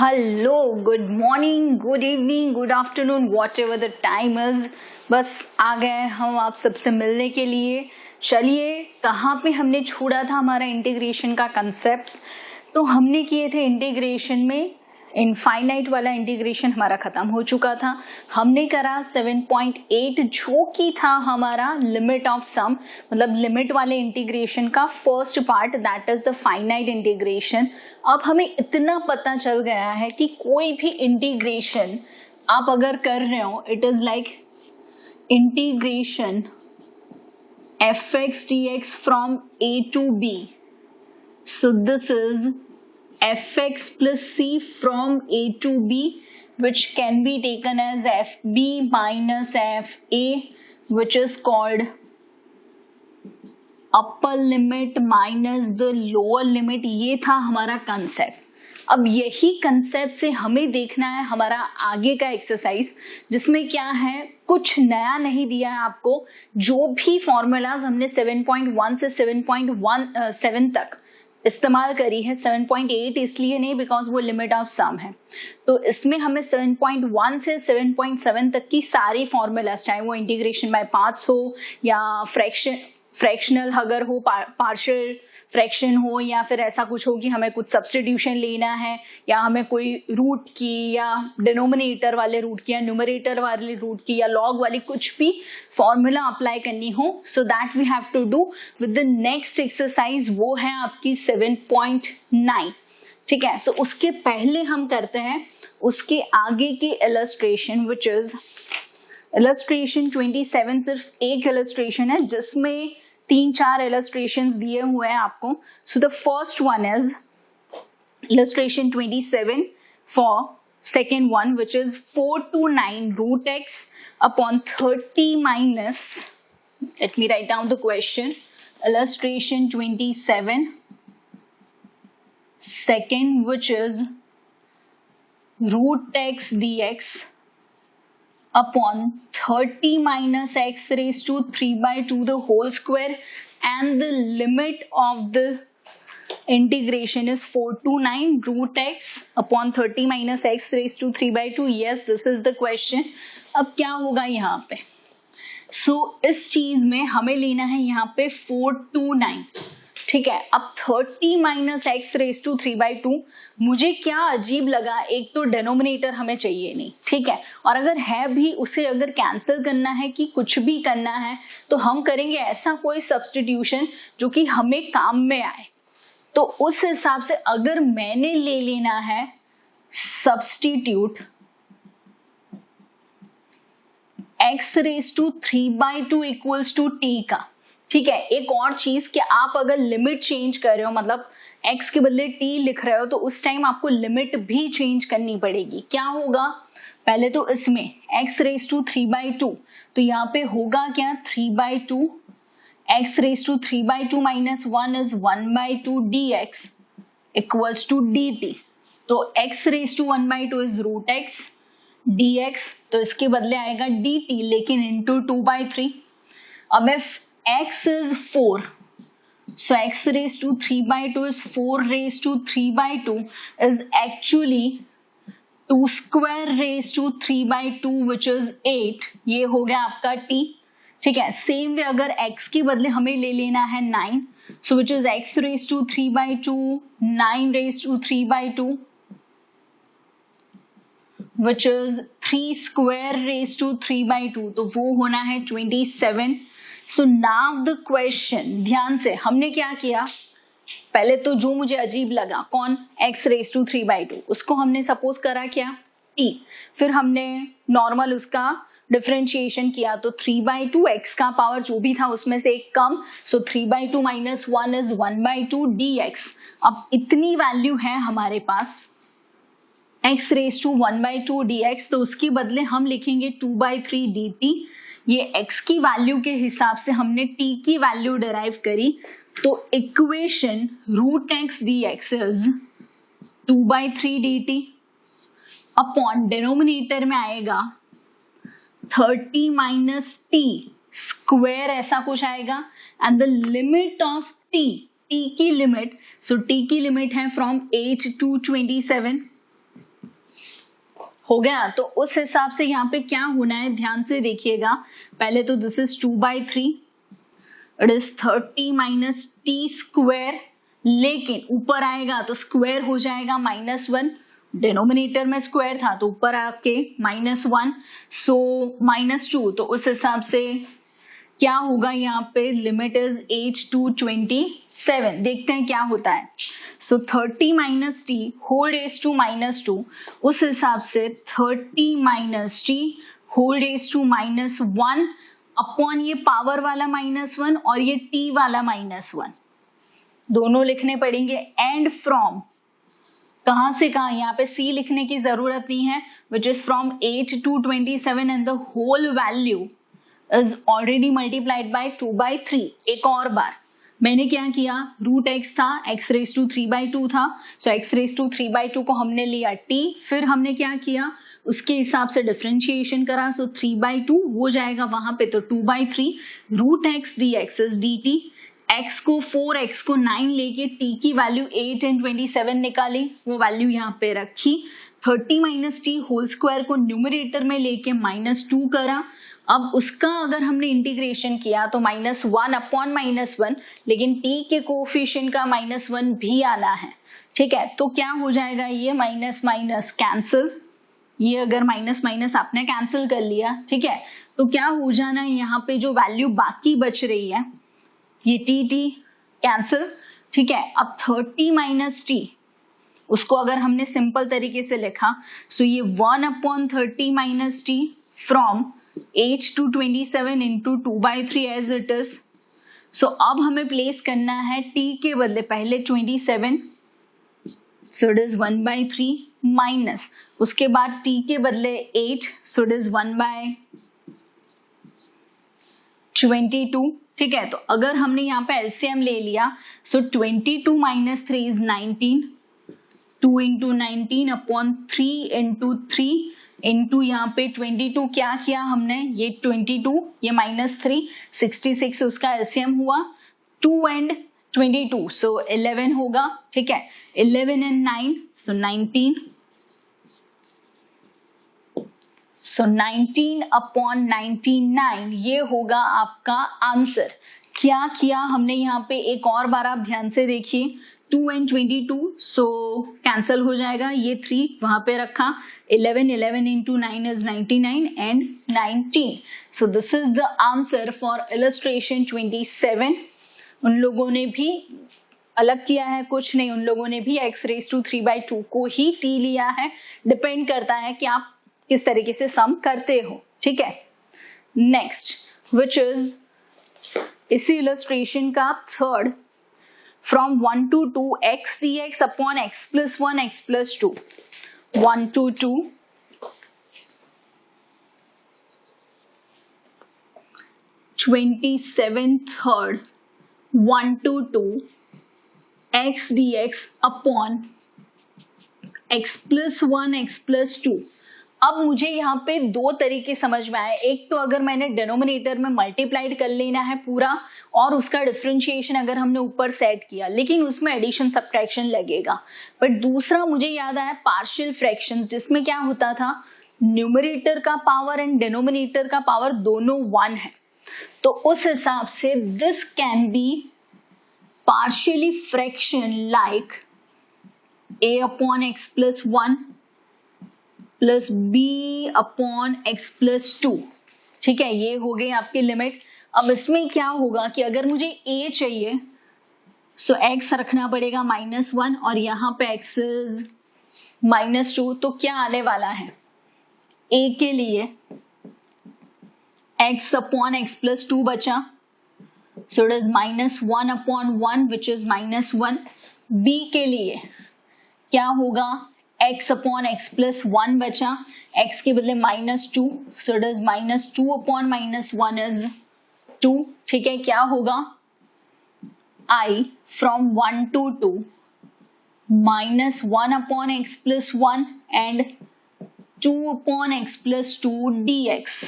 Hello, good morning, good evening, good afternoon, what ever the time is. बस आ गए हम आप सबसे मिलने के लिए। चलिए, कहाँ पे हमने छोड़ा था हमारा इंटीग्रेशन का कंसेप्ट। तो हमने किए थे इंटीग्रेशन में इनफाइनाइट वाला इंटीग्रेशन हमारा खत्म हो चुका था। हमने करा 7.8 जो कि था हमारा लिमिट ऑफ सम, मतलब लिमिट वाले इंटीग्रेशन का first part, that is the finite integration. अब हमें इतना पता चल गया है कि कोई भी इंटीग्रेशन आप अगर कर रहे हो, it is like integration fx dx from a to b. So this is fx plus c from a to b, which can be taken as fb minus fa, which is called upper limit minus the lower limit। ये था हमारा concept. अब यही concept से हमें देखना है हमारा आगे का एक्सरसाइज, जिसमें क्या है, कुछ नया नहीं दिया है आपको। जो भी फॉर्मूलाज हमने 7.1 से 7.17 तक इस्तेमाल करी है, 7.8 इसलिए नहीं बिकॉज वो लिमिट ऑफ सम है, तो इसमें हमें 7.1 से 7.7 तक की सारी फॉर्मूलाज, चाहे वो इंटीग्रेशन बाय पार्ट्स हो या फ्रैक्शनल अगर हो, पार्शियल फ्रैक्शन हो, या फिर ऐसा कुछ हो कि हमें कुछ सब्स्टिट्यूशन लेना है, या हमें कोई रूट की या डिनोमिनेटर वाले रूट की या न्यूमरेटर वाले रूट की या लॉग वाली कुछ भी फॉर्मूला अप्लाई करनी हो, so that we have to do with the next exercise. वो है आपकी 7.9। ठीक है, सो उसके पहले हम करते हैं उसके आगे की इलस्ट्रेशन, विच इज इलस्ट्रेशन 27। सिर्फ एक इलस्ट्रेशन है जिसमें 3-4 इलस्ट्रेशंस दिए हुए हैं आपको। So the first one is illustration 27 for second one, which is 4 to 9 root x upon 30 minus, let me write down the question, illustration 27 second, which is root x dx upon 30 minus x raised to 3/2 the whole square, and the limit of the integration is 4 to 9 root x upon 30 minus x raised to 3/2। yes, this is the question। अब क्या होगा यहाँ पे, इस चीज में हमें लेना है यहाँ पे 4 to 9। ठीक है, अब 30 माइनस एक्स रेज टू 3/2, मुझे क्या अजीब लगा, एक तो डिनोमिनेटर हमें चाहिए नहीं, ठीक है, और अगर है भी उसे अगर कैंसिल करना है कि कुछ भी करना है, तो हम करेंगे ऐसा कोई सब्स्टिट्यूशन जो कि हमें काम में आए। तो उस हिसाब से अगर मैंने ले लेना है substitute X raise to 3/2 equals to T का। ठीक है, एक और चीज कि आप अगर लिमिट चेंज कर रहे हो, मतलब x के बदले t लिख रहे हो, तो उस टाइम आपको लिमिट भी चेंज करनी पड़ेगी। क्या होगा, पहले तो इसमें x रेज टू 3/2, तो यहाँ पे होगा क्या, 3/2 x raise to 3/2 minus 1 is 1/2 dx equals to dt। तो x raise to 1/2 is root x dx, तो इसके बदले आएगा dt, लेकिन इंटू 2/3। अब if x is 4, so x raised to 3/2 is 4 raised to 3/2 is actually 2 square raised to 3/2, which is 8। ये हो गया आपका t। ठीक है, सेम वे अगर x के बदले हमें ले लेना है 9, so which is x raised to 3/2 9 raised to 3/2, which is 3 square raised to 3/2, तो वो होना है 27। सो नाउ द क्वेश्चन, ध्यान से हमने क्या किया, पहले तो जो मुझे अजीब लगा, कौन, x रेज टू 3/2, उसको हमने सपोज करा क्या, t, फिर हमने नॉर्मल उसका डिफरेंशिएशन किया, तो 3/2 x का पावर जो भी था उसमें से एक कम, सो 3/2 माइनस 1 इज 1/2 dx। अब इतनी वैल्यू है हमारे पास x रेज टू 1/2 dx, तो उसके बदले हम लिखेंगे 2/3 dt। ये x की वैल्यू के हिसाब से हमने t की वैल्यू डिराइव करी, तो equation root x dx is 2/3 dt upon denominator में आएगा 30 माइनस t स्क्वायर, ऐसा कुछ आएगा, and the limit of t की लिमिट, सो t की लिमिट है फ्रॉम 8 to 27, हो गया। तो उस हिसाब से यहाँ पे क्या होना है ध्यान से देखिएगा। पहले तो this is 2/3, it is 30 minus T square, लेकिन ऊपर आएगा तो स्क्वायर हो जाएगा -1, डिनोमिनेटर में स्क्वायर था तो ऊपर आके -1, सो -2। तो उस हिसाब से क्या होगा यहाँ पे, लिमिट इज 8 to 27। देखते हैं क्या होता है। So 30 minus T whole raise to -2, उस हिसाब से 30 minus T whole raise to -1 upon ये पावर वाला -1 और ये टी वाला -1 दोनों लिखने पड़ेंगे। एंड फ्रॉम, कहां से कहां, यहाँ पे सी लिखने की जरूरत नहीं है, which is from 8 to 27 and the whole value is already multiplied by 2/3। एक और बार मैंने क्या किया, रूट एक्स था, x रेज टू 3/2 था, सो x रेज टू 3/2 को हमने लिया t, फिर हमने क्या किया उसके हिसाब से डिफरेंशिएशन करा, सो 3/2 वो जाएगा वहां पे, तो 2/3 root x d x is d t. x को 4, x को 9 लेके t की वैल्यू 8 and 27 निकाली, वो वैल्यू यहाँ पे रखी। 30 माइनस टी होल स्क्वायर को न्यूमरेटर में लेके -2 करा। अब उसका अगर हमने इंटीग्रेशन किया तो -1 अपॉन -1, लेकिन t के कोफिशिएंट का -1 भी आना है, ठीक है। तो क्या हो जाएगा, ये माइनस माइनस कैंसिल, ये अगर माइनस माइनस आपने कैंसिल कर लिया, ठीक है। तो क्या हो जाना है, यहाँ पे जो वैल्यू बाकी बच रही है ये टी कैंसिल, ठीक है। अब 30 माइनस टी, उसको अगर हमने सिंपल तरीके से लिखा, सो ये 1 upon 30 minus T from 8 to 27 into 2/3 as it is। सो अब हमें प्लेस करना है t के बदले पहले 27, सो इट इज 1/3 माइनस, उसके बाद t के बदले 8, सो इट इज 1/22, ठीक है। तो अगर हमने यहाँ पे एलसीएम ले लिया, सो 22 minus 3 is 19, 2 into 19 upon 3 into 3 into यहाँ पे 22, क्या किया हमने, ये 22 ये -3 66, उसका एलसीएम हुआ 2 and 22, सो 11 होगा, ठीक है। 11 and 9, सो 19, सो 19 अपॉन 99 ये होगा आपका आंसर। क्या किया हमने यहाँ पे, एक और बार आप ध्यान से देखिए, 2 and 22, सो कैंसिल हो जाएगा, ये 3 वहां पे रखा, 11 into 9 is 99 and 19, so this is the answer for illustration 27। उन लोगों ने भी अलग किया है, कुछ नहीं, उन लोगों ने भी x raised to 3/2 को ही t लिया है, डिपेंड करता है कि आप किस तरीके से सम करते हो, ठीक है। नेक्स्ट विच इज इसी इलस्ट्रेशन का third, from 1 to 2 x dx upon x plus 1 x plus 2, 1 to 2 27 third 1 to 2 x dx upon x plus 1 x plus 2। अब मुझे यहाँ पे दो तरीके समझ में आए, एक तो अगर मैंने डिनोमिनेटर में मल्टीप्लाइड कर लेना है पूरा और उसका डिफरेंशिएशन अगर हमने ऊपर सेट किया, लेकिन उसमें एडिशन सब्ट्रैक्शन लगेगा। बट दूसरा मुझे याद आया पार्शियल फ्रैक्शंस, जिसमें क्या होता था, न्यूमरेटर का पावर एंड डिनोमिनेटर का पावर दोनों 1 है, तो उस हिसाब से this can be partially fraction like a upon x plus 1 plus b upon x plus 2, ठीक है। ये हो गई आपकी लिमिट। अब इसमें क्या होगा कि अगर मुझे a चाहिए, सो x रखना पड़ेगा -1 और यहाँ पे x इज -2, तो क्या आने वाला है, a के लिए x अपॉन एक्स प्लस 2 बचा, सो it is -1 upon 1 which is -1। b के लिए क्या होगा, x अपॉन एक्स प्लस 1 बचा, x के बदले -2, सो इट इज -2 अपॉन -1 इज 2, ठीक है। क्या होगा, I from 1 to 2 -1 upon x plus 1 and 2 upon x plus 2 dx।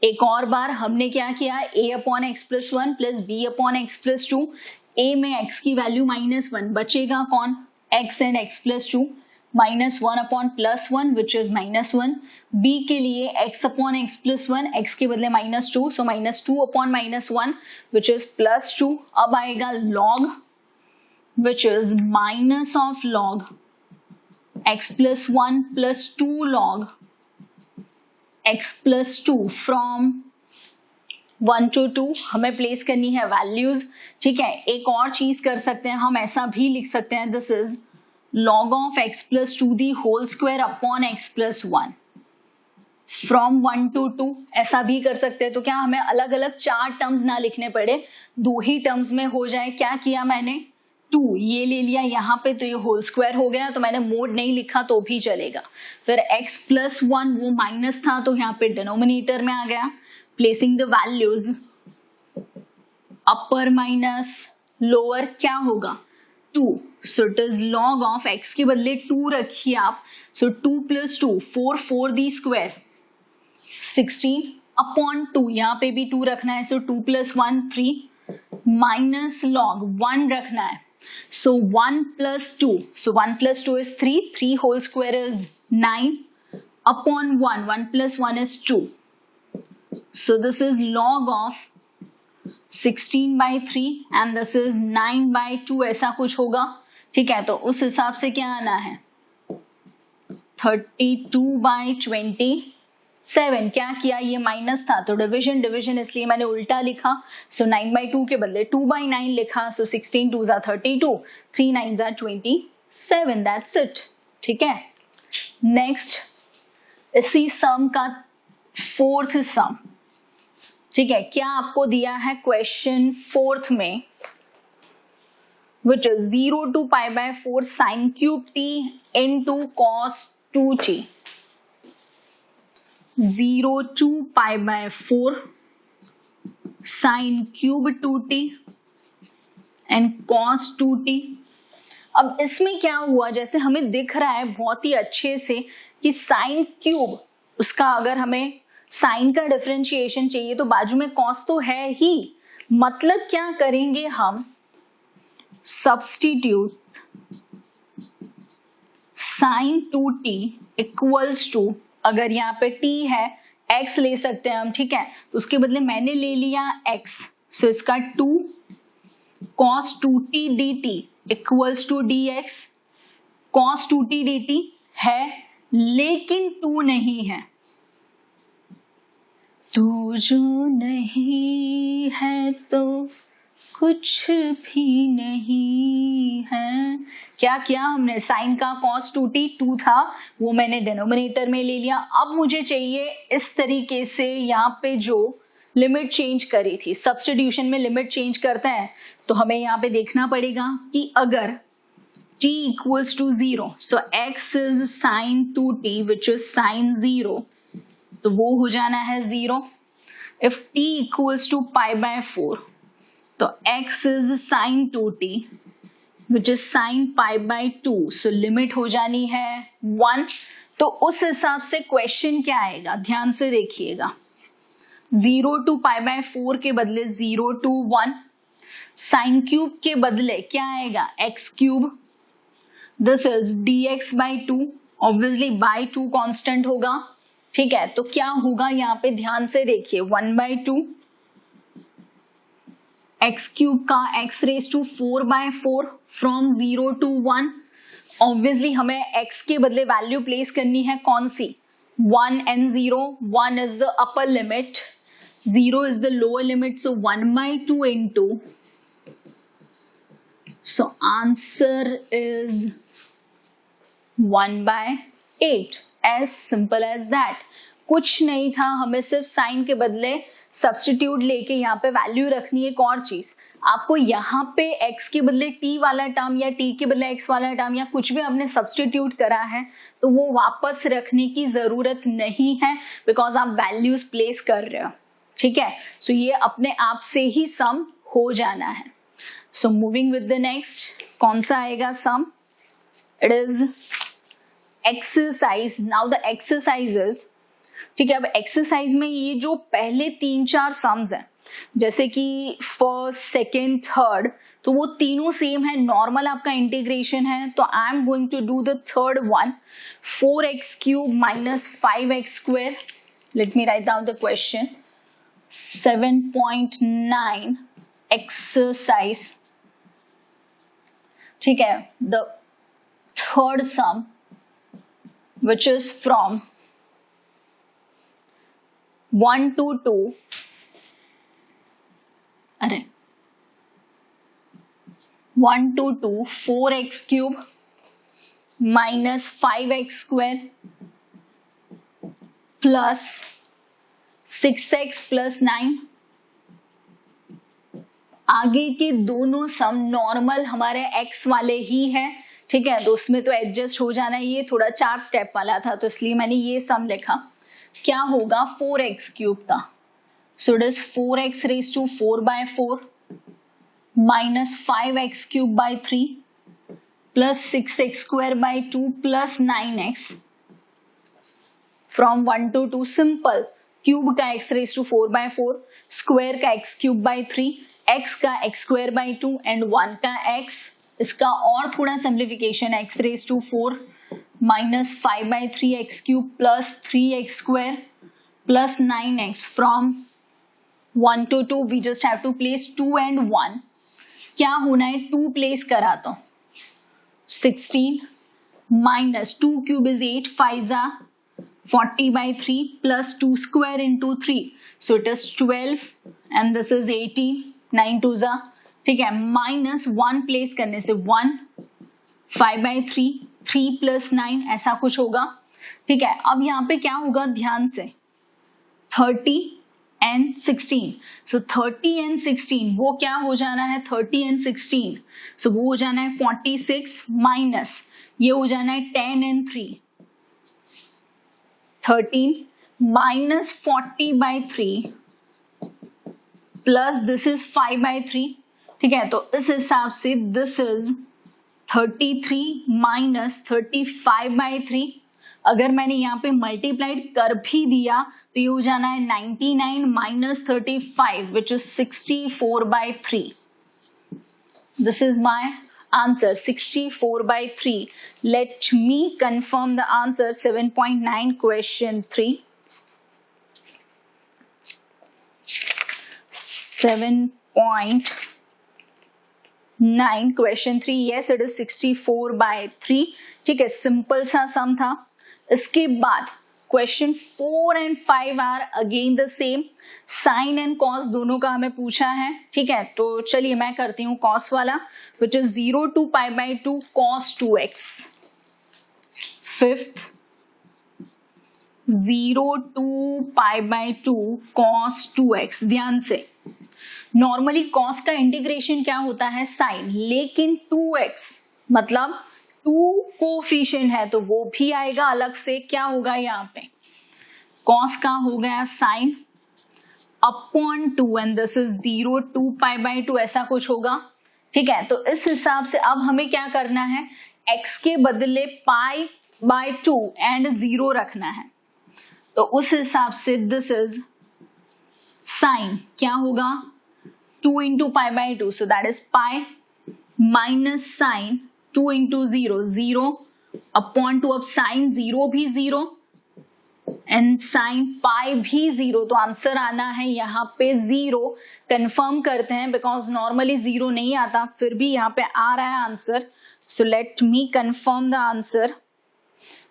एक और बार हमने क्या किया, a upon x plus 1 plus b upon x plus 2, a में x की वैल्यू -1 बचेगा कौन, x and x plus 2, -1 upon +1 which is -1, b के लिए x upon x plus 1, x के बदले -2 सो -2 अपॉन -1 विच इज +2. अब आएगा log which is minus of log x plus 1 plus 2 log x plus 2 from 1 to 2. हमें place करनी है values. ठीक है, एक और चीज कर सकते हैं, हम ऐसा भी लिख सकते हैं, this is log of x plus 2 the whole square upon x plus 1 from 1 to 2. ऐसा भी कर सकते हैं. तो क्या हमें अलग अलग 4 टर्म्स ना लिखने पड़े, 2 ही टर्म्स में हो जाए. क्या किया मैंने, 2 ये ले लिया यहाँ पे तो ये होल स्क्वायर हो गया, तो मैंने मोड नहीं लिखा तो भी चलेगा. फिर x प्लस 1 वो माइनस था तो यहाँ पे डिनोमिनेटर में आ गया. Placing the values upper minus lower क्या होगा 2. सो it is log of x के बदले 2 रखिए आप. सो 2 प्लस 2 4 दी स्क्वायर 16 अपॉन 2, यहाँ पे भी 2 रखना है. सो 2 प्लस 1 3 माइनस log 1 रखना है. So 1 plus 2, so 1 plus 2 is 3 whole square is 9 upon 1 plus 1 is 2. So this is log of 16/3 and this is 9/2 ऐसा कुछ होगा. ठीक है, तो उस हिसाब से क्या आना है 32/27. क्या किया, ये माइनस था तो डिविजन इसलिए मैंने उल्टा लिखा. सो 9/2 के बदले 2/9 लिखा. सो 16 2s are 32, 3 9s are 27. That's it. ठीक है, नेक्स्ट इसी सम का 4th सम. ठीक है, क्या आपको दिया है क्वेश्चन 4th में which is 0 to π/4 sin cube t into cos 2t. 0 to π/4 sin cube 2t and cos 2t. अब इसमें क्या हुआ, जैसे हमें दिख रहा है बहुत ही अच्छे से कि साइन क्यूब, उसका अगर हमें साइन का डिफरेंशिएशन चाहिए तो बाजू में कॉस तो है ही. मतलब क्या करेंगे हम, substitute sign 2t equals to, अगर यहाँ पे t है x ले सकते हैं हम. ठीक है, तो उसके बदले मैंने ले लिया x. सो इसका 2 cos 2t dt equals to dx. cos 2t dt है लेकिन 2 नहीं है. तू जो नहीं है तो कुछ भी नहीं है. क्या किया हमने, साइन का cos 2t 2 था वो मैंने डिनोमिनेटर में ले लिया. अब मुझे चाहिए इस तरीके से यहाँ पे जो लिमिट चेंज करी थी, सब्स्टिट्यूशन में लिमिट चेंज करते हैं तो हमें यहाँ पे देखना पड़ेगा कि अगर t equals to 0 so x is sine 2t which is sine 0 तो वो हो जाना है 0. इफ t इक्वल्स टू π/4 तो x is sine 2t which is sine π/2 so limit हो जानी है 1. तो उस हिसाब से क्वेश्चन क्या आएगा, ध्यान से देखिएगा. 0 to π/4 के बदले 0 to 1, साइन क्यूब के बदले क्या आएगा x cube. This is dx/2, obviously by 2 constant होगा. ठीक है, तो क्या होगा यहाँ पे ध्यान से देखिए, 1/2 x क्यूब का x raise to 4/4 from 0 to 1. Obviously हमें x के बदले वैल्यू प्लेस करनी है कौन सी, 1 and 0. 1 is the upper limit, 0 is the lower limit, so 1/2 into, so answer is 1/8. as simple as that. कुछ नहीं था, हमें सिर्फ साइन के बदले सब्स्टिट्यूट लेके यहाँ पे वैल्यू रखनी है. एक और चीज, आपको यहाँ पे x के बदले t वाला टर्म या t के बदले x वाला टर्म या कुछ भी आपने सब्स्टिट्यूट करा है तो वो वापस रखने की जरूरत नहीं है बिकॉज आप वैल्यूज प्लेस कर रहे हो. ठीक है, सो ये अपने आप से ही सम हो जाना है. So moving with the next, कौन सा आएगा sum, it is exercise. Now the exercises. ठीक है, अब एक्सरसाइज में ये जो पहले 3-4 सम्स हैं जैसे कि फर्स्ट, सेकेंड, थर्ड, तो वो तीनों सेम है, नॉर्मल आपका इंटीग्रेशन है, तो I am going to do the third one, 4x³ minus 5x². Let me write down the question. 7.9 exercise. ठीक है, the third sum which is from 1 to 2. अरे 1 to 2, 4x³ minus 5x² plus 6x plus 9. आगे के दोनों सम normal हमारे x वाले ही है, ठीक है, तो उसमें तो एडजस्ट हो जाना है. ये थोड़ा 4 स्टेप वाला था तो इसलिए मैंने ये सम लिखा. क्या होगा 4x³ का? सो it is 4x raised to 4/4 minus 5x³/3 plus 6x²/2 plus 9x from 1 to 2. Simple. Cube का x raised to 4/4, स्क्वायर का x³/3, x का x²/2 एंड 1 का x. इसका और थोड़ा simplification, x raised to 4 minus 5/3x³ plus 3x² plus 9x. from 1 to 2 we just have to place 2 and 1. क्या होना है, 2 प्लेस करा तो 16 minus 2 cube is 8, 5 40/3 plus 2 square into 3, so it is 12 and this is 18, 9 2 ठीक है, minus 1 place करने से 1, 5/3, 3 plus 9 ऐसा कुछ होगा. ठीक है, अब यहाँ पे क्या होगा ध्यान से, 30 and 16. सो 30 and 16 वो क्या हो जाना है, 30 and 16, सो वो हो जाना है 46 माइनस ये हो जाना है 10 and 3, 13 minus 40/3 plus this is 5/3. ठीक है, तो इस हिसाब से दिस इज 33 माइनस 35/3. अगर मैंने यहाँ पे मल्टीप्लाइड कर भी दिया तो ये हो जाना है 99 minus 35 which is 64/3. This is my answer 64/3. Let me confirm the answer. 7.9 question 3. 7.9 question 3. Yes it is 64/3. ठीक है, सिंपल सा सम था. इसके बाद question 4 and 5 are again the same. Sine and cos दोनों का हमें पूछा है. ठीक है, तो चलिए मैं करती हूँ कॉस वाला, which is 0 to π/2 cos 2x. Fifth 0 to π/2 cos 2x. ध्यान से, नॉर्मली कॉस का इंटीग्रेशन क्या होता है, साइन, लेकिन 2x मतलब 2 कोफिशिएंट है तो वो भी आएगा अलग से. क्या होगा यहाँ पे, कॉस का हो गया sine upon 2 and this is 0 to π/2 ऐसा कुछ होगा. ठीक है, तो इस हिसाब से अब हमें क्या करना है, x के बदले π/2 एंड 0 रखना है. तो उस हिसाब से दिस इज साइन क्या होगा 2 into π/2, so that is pi minus sin 2 into 0, 0 upon 2. अब sin 0 भी 0 एंड sin pi भी 0, तो आंसर आना है यहाँ पे 0. कंफर्म करते हैं बिकॉज नॉर्मली 0 नहीं आता, फिर भी यहाँ पे आ रहा है answer. So let me confirm the answer.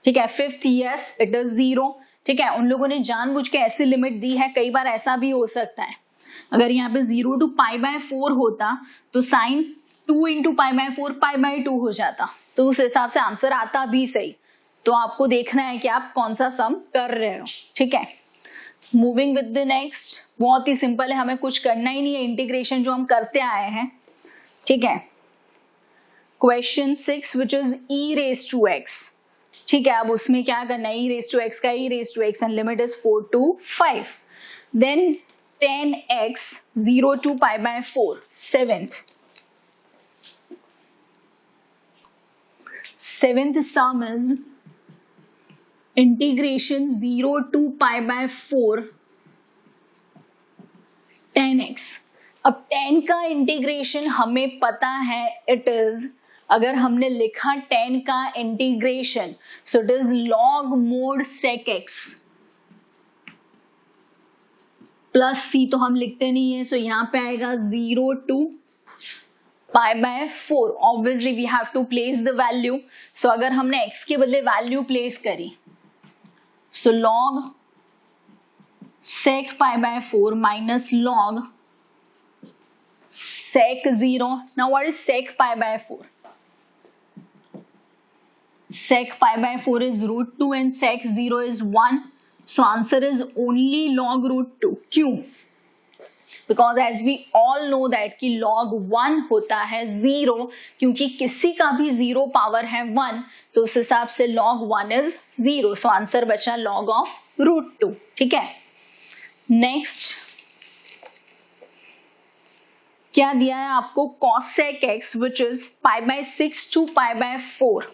ठीक है, फिफ्थ यस इट इज 0. ठीक है, उन लोगों ने जानबूझ के ऐसी लिमिट दी है, कई बार ऐसा भी हो सकता है. अगर यहाँ पे 0 to π/4 होता तो साइन 2 into π/4 π/2 हो जाता, तो उस हिसाब से आंसर आता भी सही. तो आपको देखना है कि आप कौन सा सम कर रहे हो. ठीक है, मूविंग विद द नेक्स्ट. बहुत ही सिंपल है, हमें कुछ करना ही नहीं है, इंटीग्रेशन जो हम करते आए हैं. ठीक है, question 6 which is e raised to x. ठीक है, अब उसमें क्या करना है, e raised to x का e raised to x and limit is 4 to 5. Then 10x 0 to π/4. Seventh sum is integration 0 to π/4 10x। अब 10 का इंटीग्रेशन हमें पता है इट इज, अगर हमने लिखा 10 का integration so it is log mod sec x plus c, तो हम लिखते नहीं है, सो यहाँ पे आएगा 0 to pi by 4। Obviously we have to place the value, so अगर हमने x के बदले वैल्यू प्लेस करी सो log sec pi by 4 minus log sec 0. Now what is sec pi by 4? Sec pi by 4 is root 2 and sec 0 is 1. So answer is only log root 2. क्यों? Because as we all know that कि log 1 होता है 0, क्योंकि किसी का भी 0 power है 1, so उस हिसाब से log 1 is 0. So answer बचा log of root 2. ठीक है, नेक्स्ट क्या दिया है आपको? cos sec x which is pi by 6 to pi by 4.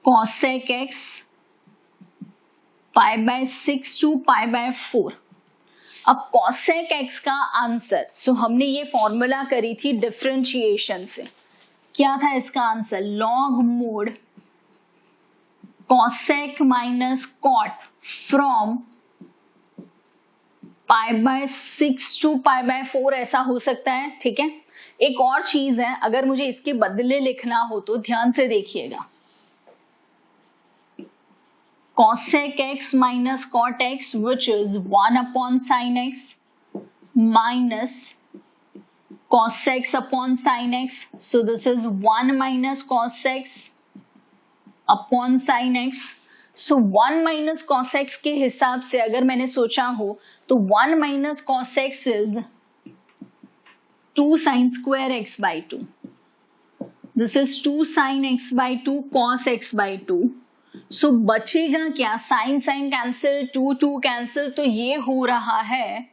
cos sec x pi by 6 to pi by 4. अब cos sec x का आंसर, सो हमने ये फॉर्मूला करी थी डिफरेंशिएशन से, क्या था इसका answer? log mod cosec minus cot from pi by 6 to pi by 4 ऐसा हो सकता है। ठीक है, एक और चीज है, अगर मुझे इसके बदले लिखना हो तो ध्यान से देखिएगा, cosec x minus cot x which is 1 upon sin x minus cos x upon sin x, so this is 1 minus cos x upon sine x. So 1 minus cos x के हिसाब से अगर मैंने सोचा हो तो 1 minus cos x is 2 sine square x by 2, this is 2 sine x by 2 cos x by 2। So बचेगा क्या? साइन साइन कैंसिल, 2 2 कैंसिल, तो ये हो रहा है,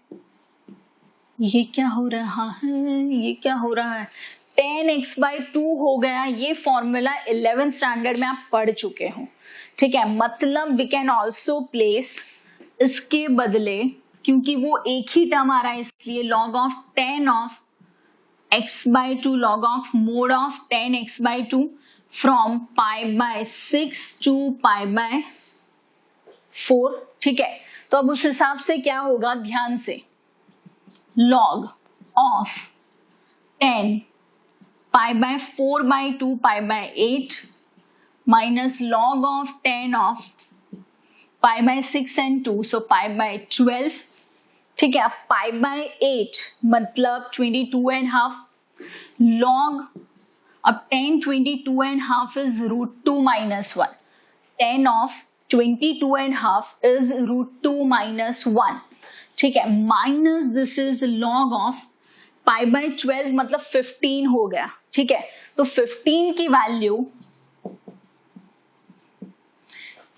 ये क्या हो रहा है, ये क्या हो रहा है, 10x by 2 हो गया। ये फॉर्मूला 11th स्टैंडर्ड में आप पढ़ चुके हो। ठीक है, मतलब वी कैन ऑल्सो प्लेस इसके बदले, क्योंकि वो एक ही टर्म आ रहा है इसलिए log of 10 of x by 2 log of mod of 10x by 2 from pi by 6 to pi by 4। ठीक है, तो अब उस हिसाब से क्या होगा, ध्यान से, log of 10 pi by 4 by 2 pi by 8 minus log of 10 of pi by 6 and 2, so pi by 12। ठीक है, अब pi by 8 मतलब 22 and half, log अब 10 22 and half is root 2 minus 1, 10 of 22 and half is root 2 minus 1। ठीक है, minus this is log of pi by 12 मतलब 15 हो गया। ठीक है, तो 15 की वैल्यू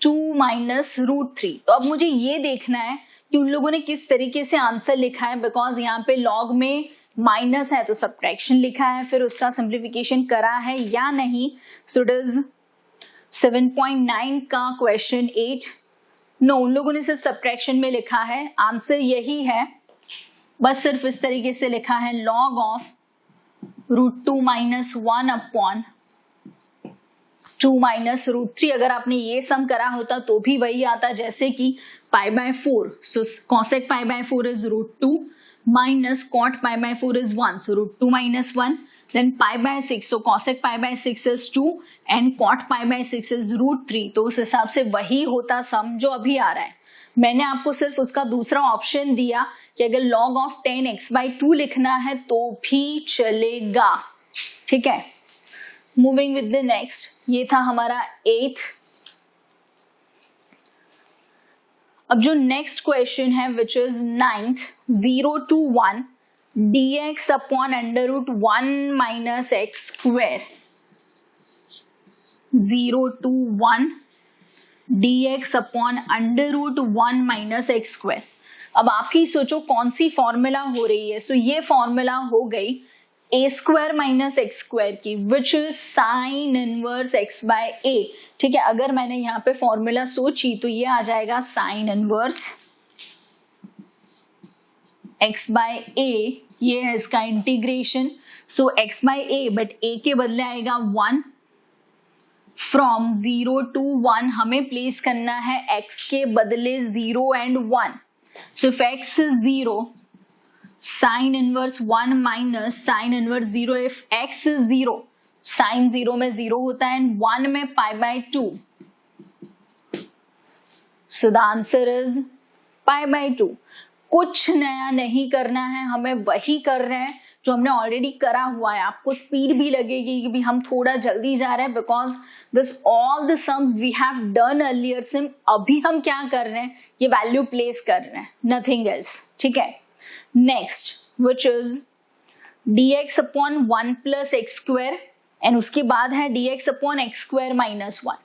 2 माइनस रूट 3। तो अब मुझे ये देखना है कि उन लोगों ने किस तरीके से आंसर लिखा है, बिकॉज यहाँ पे लॉग में माइनस है तो सब्ट्रैक्शन लिखा है, फिर उसका सिंप्लीफिकेशन करा है या नहीं। सो इट इज 7.9 का क्वेश्चन 8। नो, उन लोगों ने सिर्फ सब्ट्रैक्शन में लिखा है, आंसर यही है, बस सिर्फ इस तरीके से लिखा है log of root 2 minus 1 upon 2 minus root 3। अगर आपने ये सम करा होता तो भी वही आता, जैसे कि pi by 4, so cosec pi by 4 is root 2 minus cot pi by 4 is 1, so root 2 minus 1, then pi by 6, so cosec pi by 6 is 2 and cot pi by 6 is root 3। तो उस हिसाब से वही होता सम जो अभी आ रहा है। मैंने आपको सिर्फ उसका दूसरा ऑप्शन दिया कि अगर log ऑफ 10x by 2 लिखना है तो भी चलेगा। ठीक है, मूविंग विद द नेक्स्ट, ये था हमारा 8th। अब जो नेक्स्ट क्वेश्चन है which is 9th, 0 to 1 dx upon under root 1 minus x square, 0 to 1 dx upon under root 1 minus x square. अब आप ही सोचो कौन सी फॉर्मूला हो रही है। सो ये फॉर्मूला हो गई a square minus x square की which is sine inverse x by a। ठीक है, अगर मैंने यहाँ पे फॉर्मूला सोची तो ये आ जाएगा sine inverse x by a, ये है इसका integration. So x by a, but a के बदले आएगा 1 फ्रॉम 0 to 1, हमें प्लेस करना है x के बदले 0 and 1। So if x is 0, sine inverse 1 minus sine inverse 0, if x is 0, sine 0 में 0 होता है एंड 1 में pi by 2। So the answer is pi by 2। कुछ नया नहीं करना है, हमें वही कर रहे हैं जो हमने ऑलरेडी करा हुआ है। आपको स्पीड भी लगेगी कि भी हम थोड़ा जल्दी जा रहे हैं because this all the sums we have done earlier same. अभी हम क्या कर रहे हैं, ये वैल्यू प्लेस कर रहे हैं, नथिंग एल्स। ठीक है, next which is dx upon 1 plus x square and उसके बाद है dx upon x square minus 1।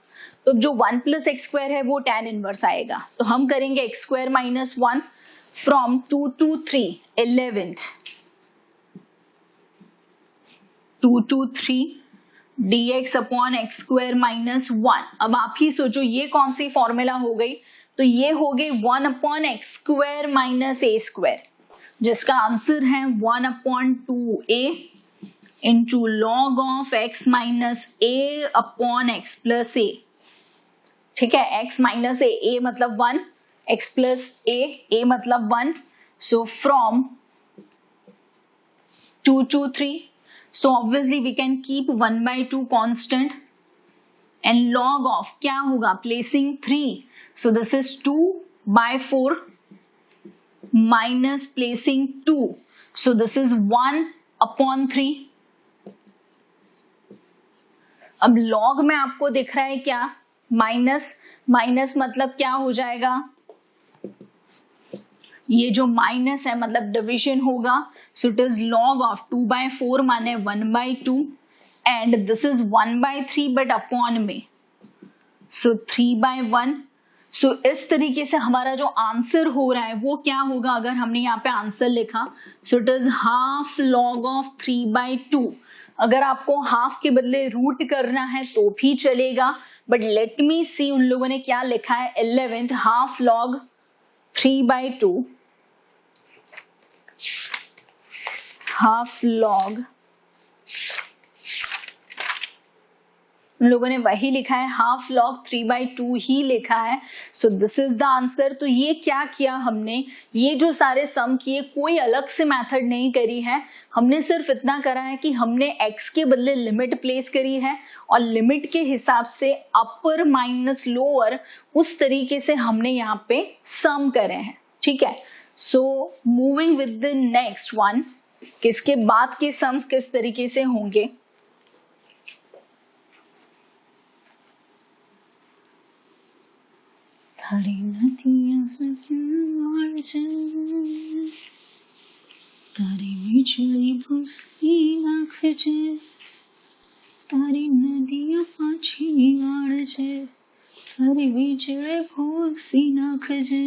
तो जो 1 प्लस एक्स स्क्वायर है वो tan इनवर्स आएगा, तो हम करेंगे x square minus 1 from 2 to 3 11th 2 to 3 dx upon x square minus 1। अब आप ही सोचो ये कौन सी फॉर्मूला हो गई, तो ये हो गई 1 upon x square minus a square, जिसका आंसर है 1 upon 2a into log of x minus a upon x plus a. ठीक है, x माइनस ए मतलब 1, x प्लस ए मतलब 1। So from 2 to 3, so obviously we can keep 1 by 2 constant and log of क्या होगा, placing 3, so this is 2 by 4 minus placing 2, so this is 1 upon 3। अब log में आपको दिख रहा है क्या, माइनस, माइनस मतलब क्या हो जाएगा, ये जो माइनस है मतलब डिविजन होगा। सो it is log of 2 by 4 माने 1 by 2 and this is 1 by 3 but upon में, सो 3 by 1। सो इस तरीके से हमारा जो आंसर हो रहा है वो क्या होगा, अगर हमने यहाँ पे आंसर लिखा, सो it is half log of 3 by 2। अगर आपको हाफ के बदले रूट करना है तो भी चलेगा, बट लेट मी सी उन लोगों ने क्या लिखा है 11th, half log 3 by 2, half log, उन लोगों ने वही लिखा है, हाफ लॉग 3 by 2 ही लिखा है। सो दिस इज द आंसर। तो ये क्या किया हमने, ये जो सारे सम किए कोई अलग से मेथड नहीं करी है, हमने सिर्फ इतना करा है कि हमने x के बदले लिमिट प्लेस करी है और लिमिट के हिसाब से अपर माइनस लोअर उस तरीके से हमने यहाँ पे सम करे हैं। ठीक है, so moving with the next one, किसके बाद के सम्स किस तरीके से होंगे। तारी बिजली भूसी नाखजे, तारी नदियां पाछी आड़जे, तारी बिजली भूसी नाखजे,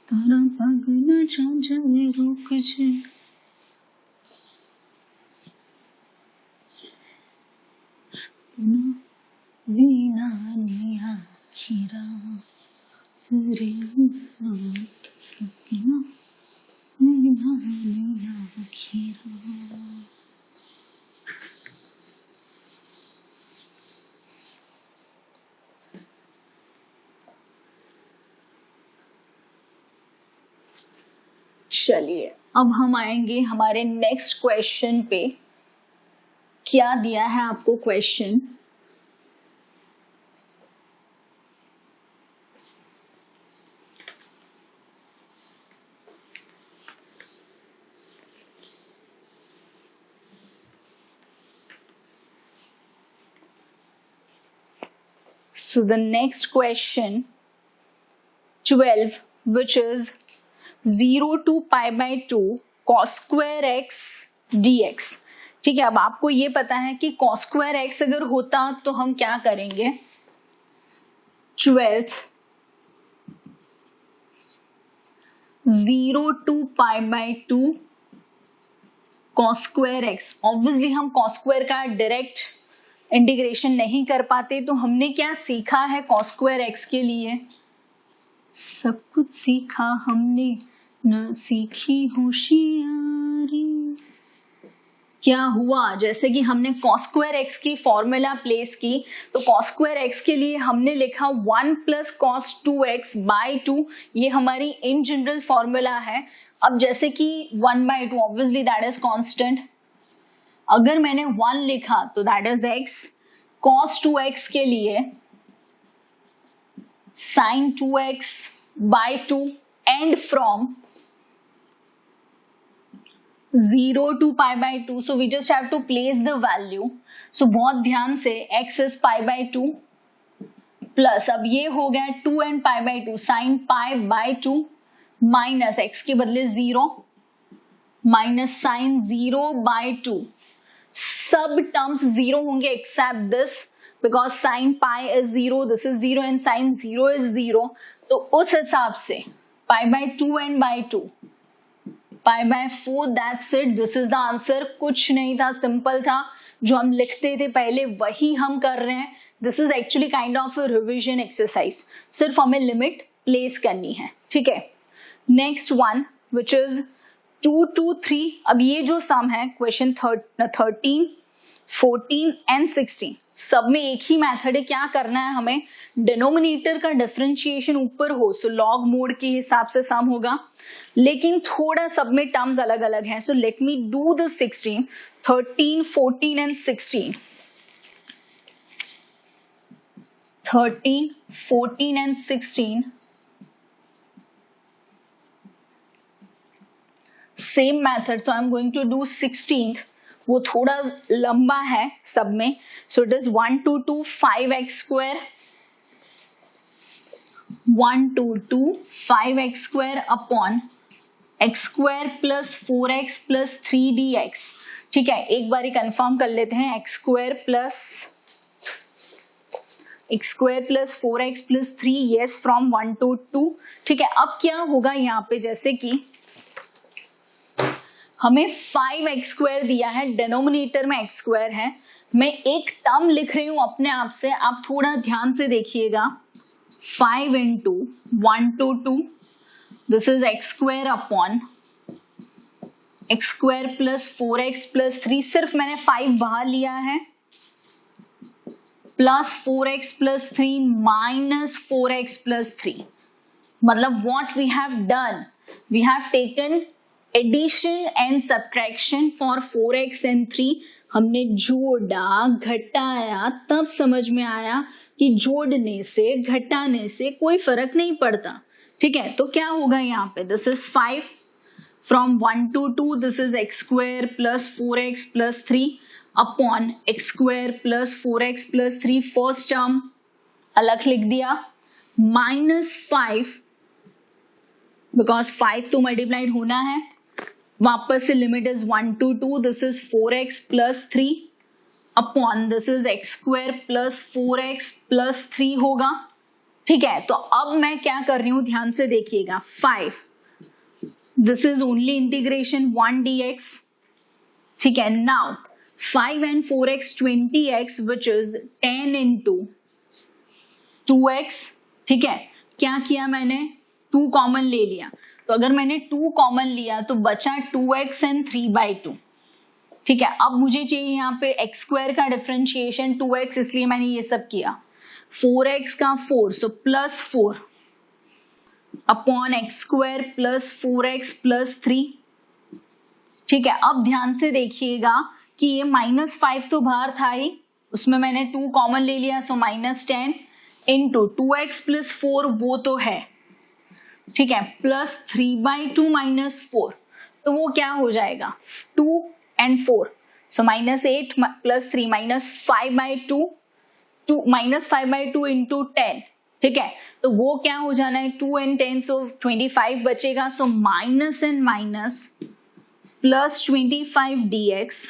तारा पग न झांझे रोकजे। वीणा निया खीरा रे सकिना, वीणा निया खीरा। चलिए अब हम आएंगे हमारे नेक्स्ट क्वेश्चन पे। क्या दिया है आपको question, so the next question 12 which is 0 to pi by 2 cos square x dx। ठीक है, अब आपको ये पता है कि cos square x अगर होता तो हम क्या करेंगे, 12th 0 to pi by 2 cos square x. Obviously हम cos स्क्वायर का डायरेक्ट इंटीग्रेशन नहीं कर पाते, तो हमने क्या सीखा है cos स्क्वायर एक्स के लिए? सब कुछ सीखा हमने, न सीखी होशियारी। क्या हुआ? जैसे कि हमने cos स्क्वायर एक्स की फॉर्मूला प्लेस की, तो cos स्क्वायर एक्स के लिए हमने लिखा 1 प्लस cos 2x बाई 2, ये हमारी इन जनरल फॉर्मूला है। अब जैसे कि 1 by 2 obviously that is constant, अगर मैंने 1 लिखा तो that is x, cos 2x के लिए sin 2x by 2 and from 0 to pi by 2, so we just have to place the value. So बहुत ध्यान से x is pi by 2 plus अब ये हो गया 2 and pi by 2 sin pi by 2 minus x के बदले 0 माइनस sin 0 by 2। सब टर्म्स 0 होंगे except this, because sin pi is 0, this is 0 and sin 0 is 0। तो उस हिसाब से pi by 2 and by 2 pi by 4, that's it, this is the answer। कुछ नहीं था, सिंपल था, जो हम लिखते थे पहले वही हम कर रहे हैं। This is actually kind of a revision exercise, सिर्फ हमें लिमिट प्लेस करनी है, ठीक है। Next one which is 2 to 3। अब ये जो सम है क्वेश्चन 13, 14 एंड 16, सब में एक ही मेथड है। क्या करना है हमें? डिनोमिनेटर का डिफरेंशिएशन ऊपर हो, सो लॉग मोड के हिसाब से सम होगा, लेकिन थोड़ा सब में टर्म्स अलग अलग हैं। So let me do the 16, 13, 14 and 16। 13, 14 and 16 same method. So I am going to do 16th, वो थोड़ा लंबा है सब में। So it is 1 to 2 5x square, 1 to 2 5x square upon x square plus 4x plus 3dx। ठीक है, एक बार confirm कर लेते हैं, x square plus 4x plus 3, yes, from 1 to 2। ठीक है, अब क्या होगा यहाँ पे, जैसे कि हमें 5x स्क्वायर दिया है, डिनोमिनेटर में x स्क्वायर है, मैं एक टर्म लिख रही हूं अपने आप से, आप थोड़ा ध्यान से देखिएगा। 5 into 1 to 2, this is x square upon x square plus 4x plus 3, सिर्फ मैंने 5 बाहर लिया है, plus 4x plus 3 minus 4x plus 3। मतलब what we have done, we have taken addition and subtraction for 4x and 3। हमने जोड़ा घटाया, तब समझ में आया कि जोड़ने से घटाने से कोई फर्क नहीं पड़ता। ठीक है, तो क्या होगा यहाँ पे, this is 5 from 1 to 2, this is x square plus 4x plus 3 upon x square plus 4x plus 3, first term अलग लिख दिया, माइनस 5 बिकॉज 5 तो मल्टीप्लाइड होना है, वापस से limit is 1 to 2, this is 4x plus 3 upon this is x square plus 4x plus 3 होगा। ठीक है, तो अब मैं क्या कर रही हूं, ध्यान से देखिएगा, 5, this is only integration 1 dx। ठीक है, now 5 and 4x 20x which is 10 into 2x। ठीक है, क्या किया मैंने, 2 कॉमन ले लिया, तो अगर मैंने 2 कॉमन लिया तो बचा 2x and 3/2। ठीक है, अब मुझे चाहिए यहाँ पे x स्क्वायर का डिफरेंशिएशन 2x, इसलिए मैंने ये सब किया, 4x का 4, so plus 4 upon x square plus 4x plus 3। ठीक है, अब ध्यान से देखिएगा कि ये -5 तो बाहर था ही, उसमें मैंने 2 कॉमन ले लिया, सो -10 इंटू 2x प्लस 4, वो तो है। ठीक है, प्लस 3/2 माइनस 4, तो वो क्या हो जाएगा, 2 and 4, सो -8 प्लस 3 -5/2, -5/2 इंटू 10। ठीक है, तो वो क्या हो जाना है, 2 and 10, सो 25 बचेगा, so minus and minus plus 25 dx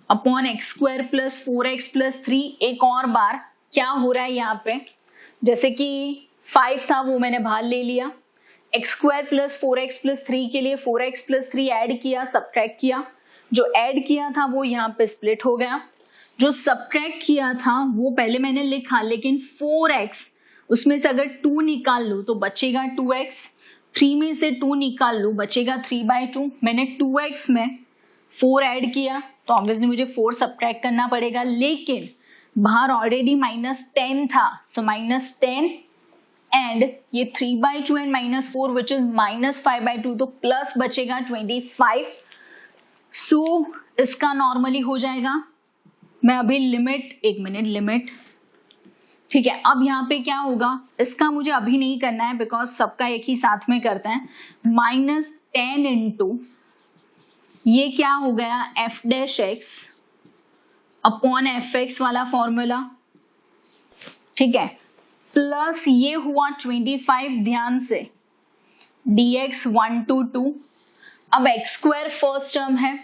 upon x square plus 4x plus 3। एक और बार क्या हो रहा है यहाँ पे, जैसे कि 5 था वो मैंने बाहर ले लिया, x square plus 4x plus 3 के लिए 4x प्लस 3 ऐड किया, सब्ट्रैक्ट किया, जो ऐड किया था वो यहाँ पे स्प्लिट हो गया, जो सब्ट्रैक्ट किया था वो पहले मैंने लिखा, लेकिन 4x उसमें से अगर 2 निकाल लूँ तो बचेगा 2x, 3 में से 2 निकाल लूँ बचेगा 3/2, मैंने 2x में 4 ऐड किया तो ऑब्वियसली मुझे 4 सब्ट्रैक्ट करना पड़ेगा, लेकिन बाहर ऑलरेडी -10 था, सो -10 एंड ये 3/2 एंड -4 विच इज -5/2, तो प्लस बचेगा 25। सो इसका नॉर्मली हो जाएगा, मैं अभी लिमिट, एक मिनट, लिमिट, ठीक है। अब यहाँ पे क्या होगा, इसका मुझे अभी नहीं करना है बिकॉज सबका एक ही साथ में करते हैं, -10 इंटू ये क्या हो गया f' अपॉन fx वाला फॉर्मूला, ठीक है, प्लस ये हुआ 25, ध्यान से dx 1 to 2, अब x स्क्वायर फर्स्ट टर्म है,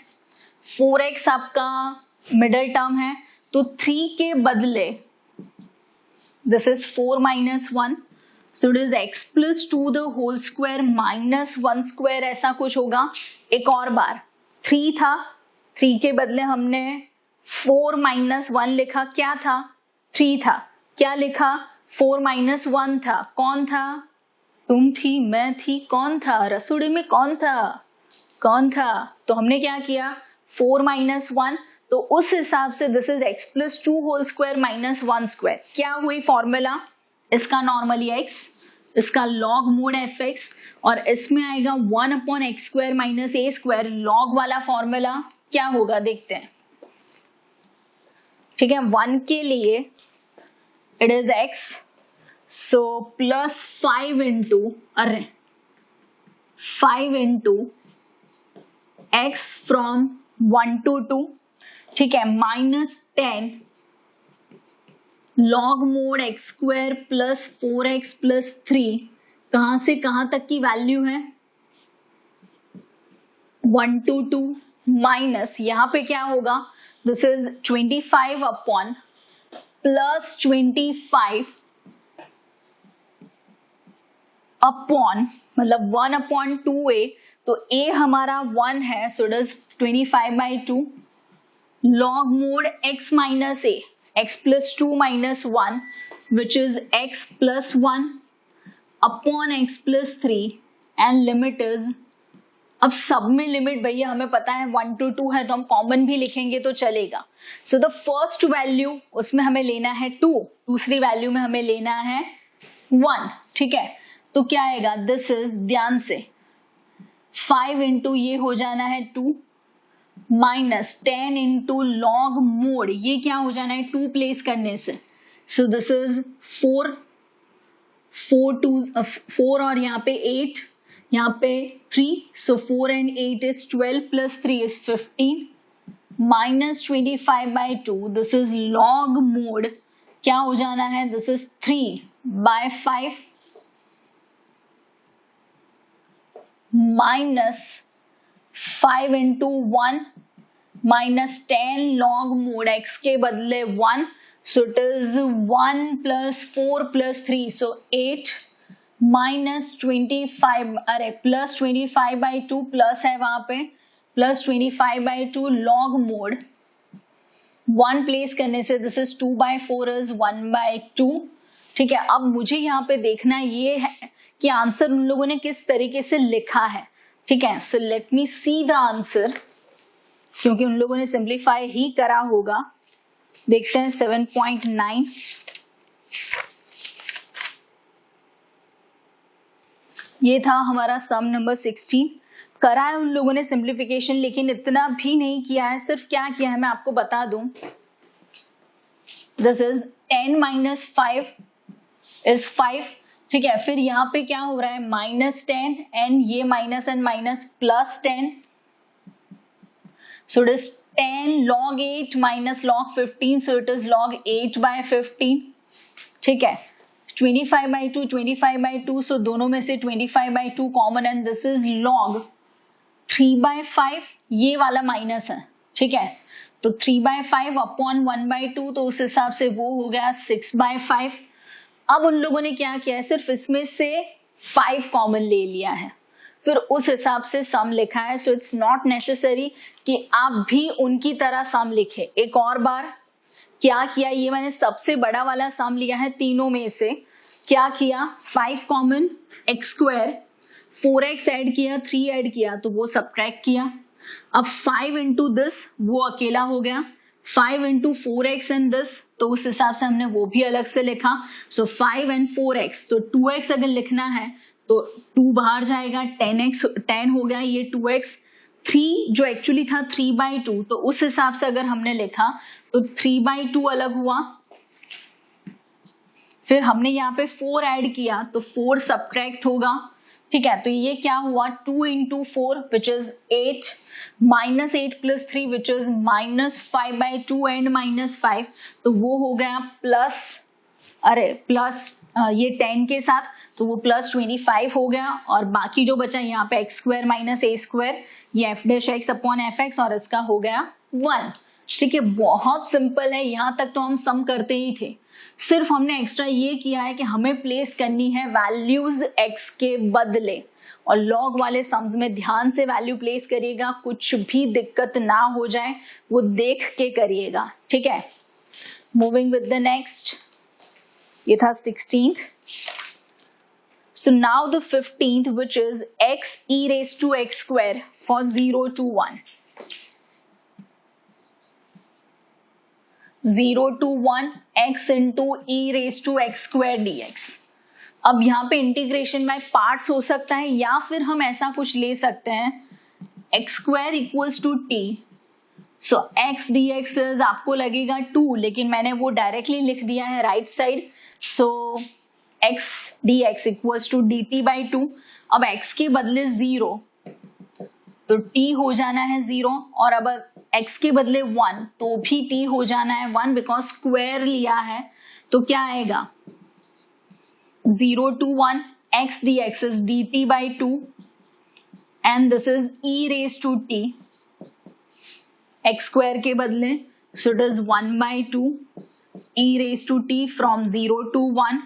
4x आपका मिडल टर्म है, तो 3 के बदले this is 4 - 1, so it is x plus 2 the whole square -1 square, ऐसा कुछ होगा। एक और बार 3 था, 3 के बदले हमने 4 - 1 लिखा, क्या था 3 था, क्या लिखा 4 - 1 था, कौन था, तुम थी, मैं थी, कौन था, रसोड़ी में कौन था, कौन था, तो हमने क्या किया 4 - 1, तो उस हिसाब से this is x plus 2 whole square -1 square, क्या हुई फॉर्मूला, इसका नॉर्मली x, इसका log मोड fx, और इसमें आएगा 1/x square minus a square, log वाला फॉर्मूला क्या होगा देखते हैं, ठीक है। 1 के लिए it is x, so plus 5 into, अरे 5 इंटू x फ्रॉम 1 to 2, ठीक है, -10 log mode x square plus 4x plus 3, कहां से कहां तक की वैल्यू है 1 to 2, माइनस यहां पे क्या होगा, this is 25 upon plus 25 upon, मतलब 1/2a, तो a हमारा 1 है, so it is 25/2 log mode x minus a, x plus 2 minus 1 which is x plus 1 upon x plus 3 and limit is, अब सब में लिमिट भैया हमें पता है 1 to 2 है, तो हम कॉमन भी लिखेंगे तो चलेगा। सो द फर्स्ट वैल्यू उसमें हमें लेना है 2, दूसरी वैल्यू में हमें लेना है 1, ठीक है, तो क्या आएगा, दिस इज, ध्यान से 5 इंटू ये हो जाना है 2 माइनस 10 इंटू लॉग मोड, ये क्या हो जाना है 2 प्लेस करने से, सो दिस इज 4 और यहाँ पे 8, यहाँ पे 3, सो 4 and 8 is 12 plus 3 is 15 minus 25/2, this is log mode, क्या हो जाना है, this is 3/5 minus 5 into 1 minus 10 log mode x के बदले 1, so it is 1 plus 4 plus 3, so 8 minus 25, अरे प्लस 25/2 प्लस है वहां पे, प्लस 25/2 log मोड 1 प्लेस करने से दिस इज 2/4 इज 1/2, ठीक है। अब मुझे यहाँ पे देखना ये है कि आंसर उन लोगों ने किस तरीके से लिखा है, ठीक है, सो let me see the answer, क्योंकि उन लोगों ने सिंप्लीफाई ही करा होगा। देखते हैं 7.9, ये था हमारा सम नंबर 16, करा है उन लोगों ने सिंप्लीफिकेशन, लेकिन इतना भी नहीं किया है, सिर्फ क्या किया है मैं आपको बता दूं, दिस इज 10 minus 5 is 5, ठीक है, फिर यहाँ पे क्या हो रहा है -10 एंड ये minus and minus plus 10, so it is 10 log 8 minus log 15, so it is log 8/15, ठीक है, 25/2 25/2, सो दोनों में से 25/2 common and this is log 3/5, ये वाला माइनस है, ठीक है, तो 3/5 अपॉन 1/2, तो उस हिसाब से वो हो गया 6/5। अब उन लोगों ने क्या किया है, सिर्फ इसमें से 5 कॉमन ले लिया है, फिर उस हिसाब से सम लिखा है। सो इट्स नॉट नेसेसरी कि आप भी उनकी तरह सम लिखे। एक और बार क्या किया, ये मैंने सबसे बड़ा वाला सम लिया है तीनों में से। क्या किया, 5 common, x square, 4x add किया, 3 ऐड किया तो वो सब्ट्रैक्ट किया। अब 5 इंटू दिस वो अकेला हो गया, 5 इंटू 4x एंड दिस तो उस हिसाब से हमने वो भी अलग से लिखा। सो 5 एंड 4x, तो 2x अगर लिखना है तो 2 बाहर जाएगा, 10 हो गया, ये 2x, 3 जो एक्चुअली था 3/2, तो उस हिसाब से अगर हमने लिखा तो 3/2 अलग हुआ। फिर हमने यहाँ पे 4 ऐड किया तो 4 सब्ट्रैक्ट होगा, ठीक है। तो ये क्या हुआ, 2 into 4 which is 8, minus 8 plus 3 which is -5/2 and -5, तो वो हो गया प्लस, ये 10 के साथ तो वो +25 हो गया। और बाकी जो बचा यहाँ पे x square minus a square, ये f' अपॉन fx और इसका हो गया 1। ठीक है, बहुत सिंपल है, यहाँ तक तो हम सम करते ही थे। सिर्फ हमने एक्स्ट्रा ये किया है कि हमें प्लेस करनी है वैल्यूज x के बदले, और लॉग वाले सम्स में ध्यान से वैल्यू प्लेस करिएगा, कुछ भी दिक्कत ना हो जाए वो देख के करिएगा, ठीक है। मूविंग विद द नेक्स्ट, ये था 16th। So now the 15th, which is x e raised to x square for 0 to 1. 0 to 1 x into e raised to x square dx. अब यहाँ पे इंटीग्रेशन बाय पार्ट्स हो सकता है, या फिर हम ऐसा कुछ ले सकते हैं x square equals to t. So x dx is आपको लगेगा 2, लेकिन मैंने वो डायरेक्टली लिख दिया है right side. So x dx equals to dt by 2। अब x के बदले 0 तो t हो जाना है 0, और अब x के बदले 1 तो भी t हो जाना है 1, बिकॉज स्क्वायर लिया है। तो क्या आएगा, 0 to 1 x dx is dt by 2 and this is e raised to t, x square के बदले, so it is 1/2 e raised to t from 0 to 1,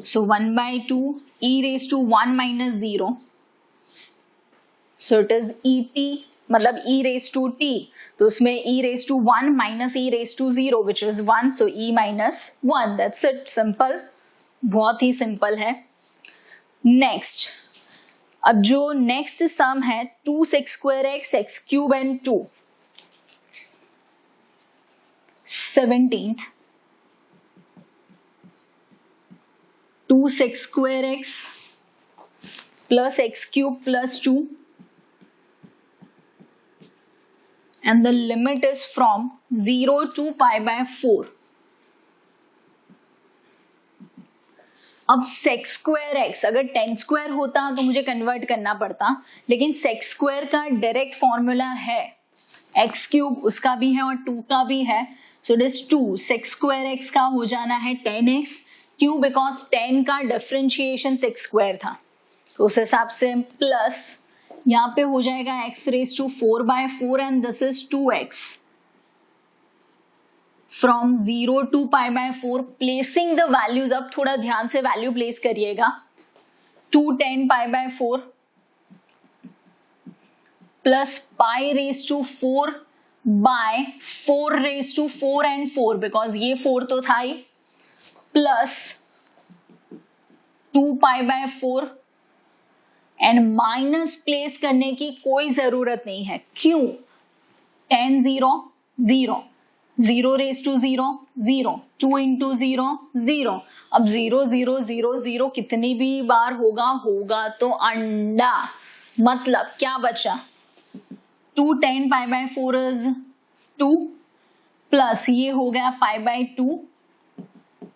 so 1/2 e raised to 1 minus 0, so it is et, मतलब e raised to t, तो उसमें e raised to 1 minus e raised to 0 which is 1, so e minus 1, that's it, simple, बहुत ही simple है। Next, अब जो next sum है 2x square x, x cube and 2, 17th, 2x square x plus x cube plus 2 and the limit is from 0 to pi/4। अब sex square x अगर 10 square होता तो मुझे कन्वर्ट करना पड़ता, लेकिन सेक्स स्क्वायर का डायरेक्ट फॉर्मूला है एक्स क्यूब, उसका भी है और 2 का भी है, so it is 2 sex square x का हो जाना है 10x, क्यों, बिकॉज 10 का डिफरेंशिएशन सेक्स स्क्वायर था, तो उस हिसाब से प्लस यहाँ पे हो जाएगा x raised to 4/4 and this is 2x from 0 to pi/4, placing the values. अब थोड़ा ध्यान से वैल्यू प्लेस करिएगा, 210 pi/4 plus pi raised to 4 by 4 raised to 4 and 4, because ये 4 तो था ही, plus 2 pi/4 and minus place करने की कोई जरूरत नहीं है, क्यों, 10 0 0, 0 raised to 0 0, 2 into 0 0, अब 0 0 0 0 कितनी भी बार होगा तो अंडा, मतलब क्या बचा, 210 pi/4 is 2 प्लस ये हो गया pi/2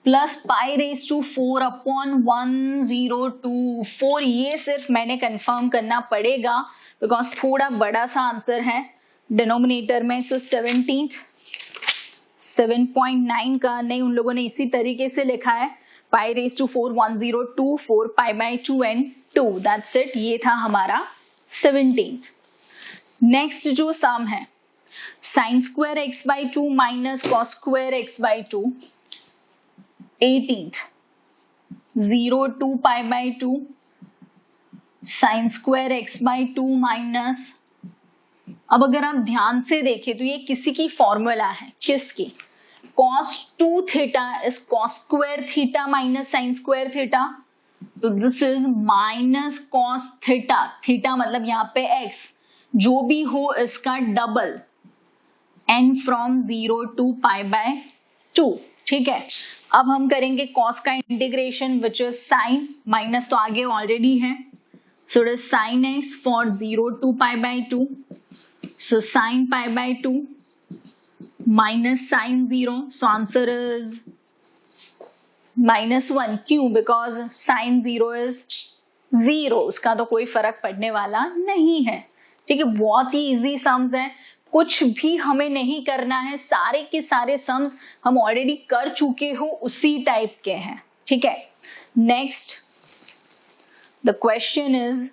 plus pi raise to 4 upon 1024। ये सिर्फ मैंने कंफर्म करना पड़ेगा बिकॉज थोड़ा बड़ा सा आंसर है डिनोमिनेटर में। सो 17th 7.9 का नहीं, उन लोगों ने इसी तरीके से लिखा है, पाई रेज टू 4 1024 पाई/2 एंड 2, दैट्स इट। ये था हमारा 17th। नेक्स्ट जो सम है sine square x/2 minus cos square x/2, 18th 0 to pi/2 sine square x by 2 minus, अब अगर आप ध्यान से देखें तो ये किसी की फॉर्मूला है, किसकी, cos 2 theta is cos square theta minus sine square theta, तो this is minus cos theta, theta मतलब यहाँ पे x, जो भी हो इसका double, n from 0 to pi by 2, ठीक है। अब हम करेंगे cos का integration which is sine, minus तो आगे ऑलरेडी है, so it is sine x for 0 to pi by 2, so sin pi by 2 minus sin 0, so answer is -1, क्यों, because sin 0 is 0, उसका तो कोई फर्क पड़ने वाला नहीं है, ठीक है। बहुत ही इजी सम्स है, कुछ भी हमें नहीं करना है, सारे के सारे सम्स हम ऑलरेडी कर चुके हो, उसी टाइप के हैं, ठीक है। Next the question is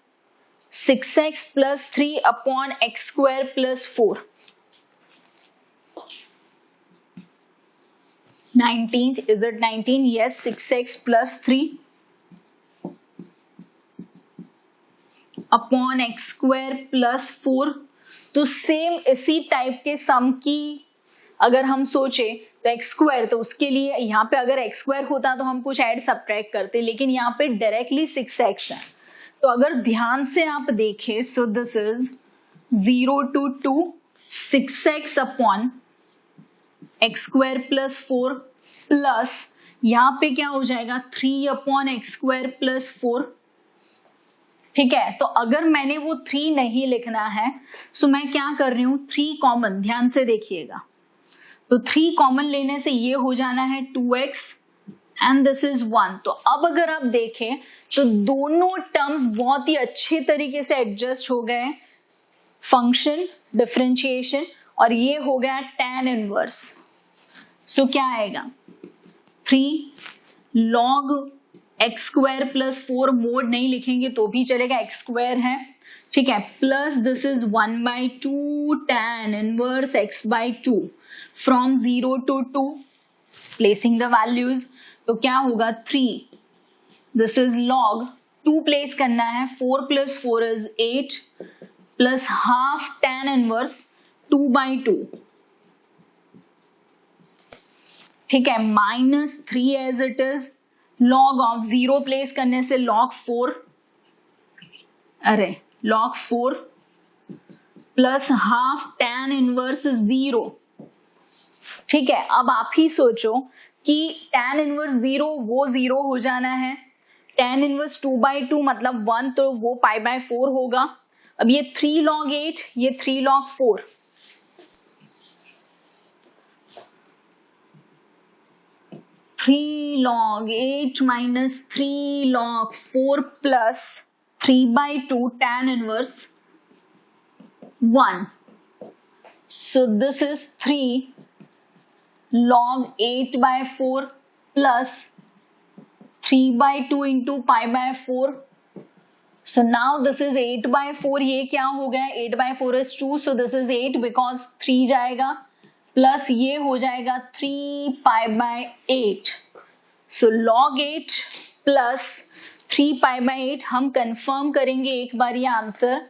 6x plus 3 upon x square plus 4. 19th, is it 19? Yes, 6x plus 3 upon x square plus 4. तो सेम इसी टाइप के सम की अगर हम सोचे तो x स्क्वायर, तो उसके लिए यहाँ पे अगर x स्क्वायर होता तो हम कुछ ऐड सब्ट्रैक्ट करते, लेकिन यहाँ पे डायरेक्टली 6x है, तो अगर ध्यान से आप देखें, सो this is 0 to 2 6x upon x square plus 4 plus यहाँ पे क्या हो जाएगा 3 अपॉन एक्स स्क्वायर प्लस 4, ठीक है। तो अगर मैंने वो 3 नहीं लिखना है, सो मैं क्या कर रही हूँ, 3 कॉमन, ध्यान से देखिएगा, तो 3 कॉमन लेने से ये हो जाना है 2x एंड दिस इज 1। तो अब अगर आप देखें तो दोनों टर्म्स बहुत ही अच्छे तरीके से एडजस्ट हो गए, फंक्शन डिफरेंशिएशन, और ये हो गया tan इनवर्स। सो क्या आएगा 3 log x square plus 4, mode नहीं लिखेंगे तो भी चलेगा, x स्क्वायर है, ठीक है, plus this is 1/2 tan inverse x by 2 from 0 to 2, placing the values, तो क्या होगा 3, दिस इज log 2 प्लेस करना है, 4 plus 4 is 8 plus half tan inverse 2/2, ठीक है, minus 3 as it is, log of 0 place करने से log 4, अरे log 4 plus half tan inverse 0, ठीक है। अब आप ही सोचो कि tan इनवर्स 0 वो 0 हो जाना है, tan इनवर्स 2/2 मतलब 1, तो वो पाई बाय 4 होगा। अब ये 3 log 8, ये 3 log 4, three log 8 minus 3 log 4 plus 3/2 tan inverse 1, so this is 3 log 8/4 plus 3/2 into pi by 4, so now this is 8/4, ये क्या हो गया 8/4 is 2, so this is 8 because 3 जाएगा, प्लस ये हो जाएगा 3 pi by 8, so log 8 plus 3 pi by 8, हम confirm करेंगे एक बार ये answer,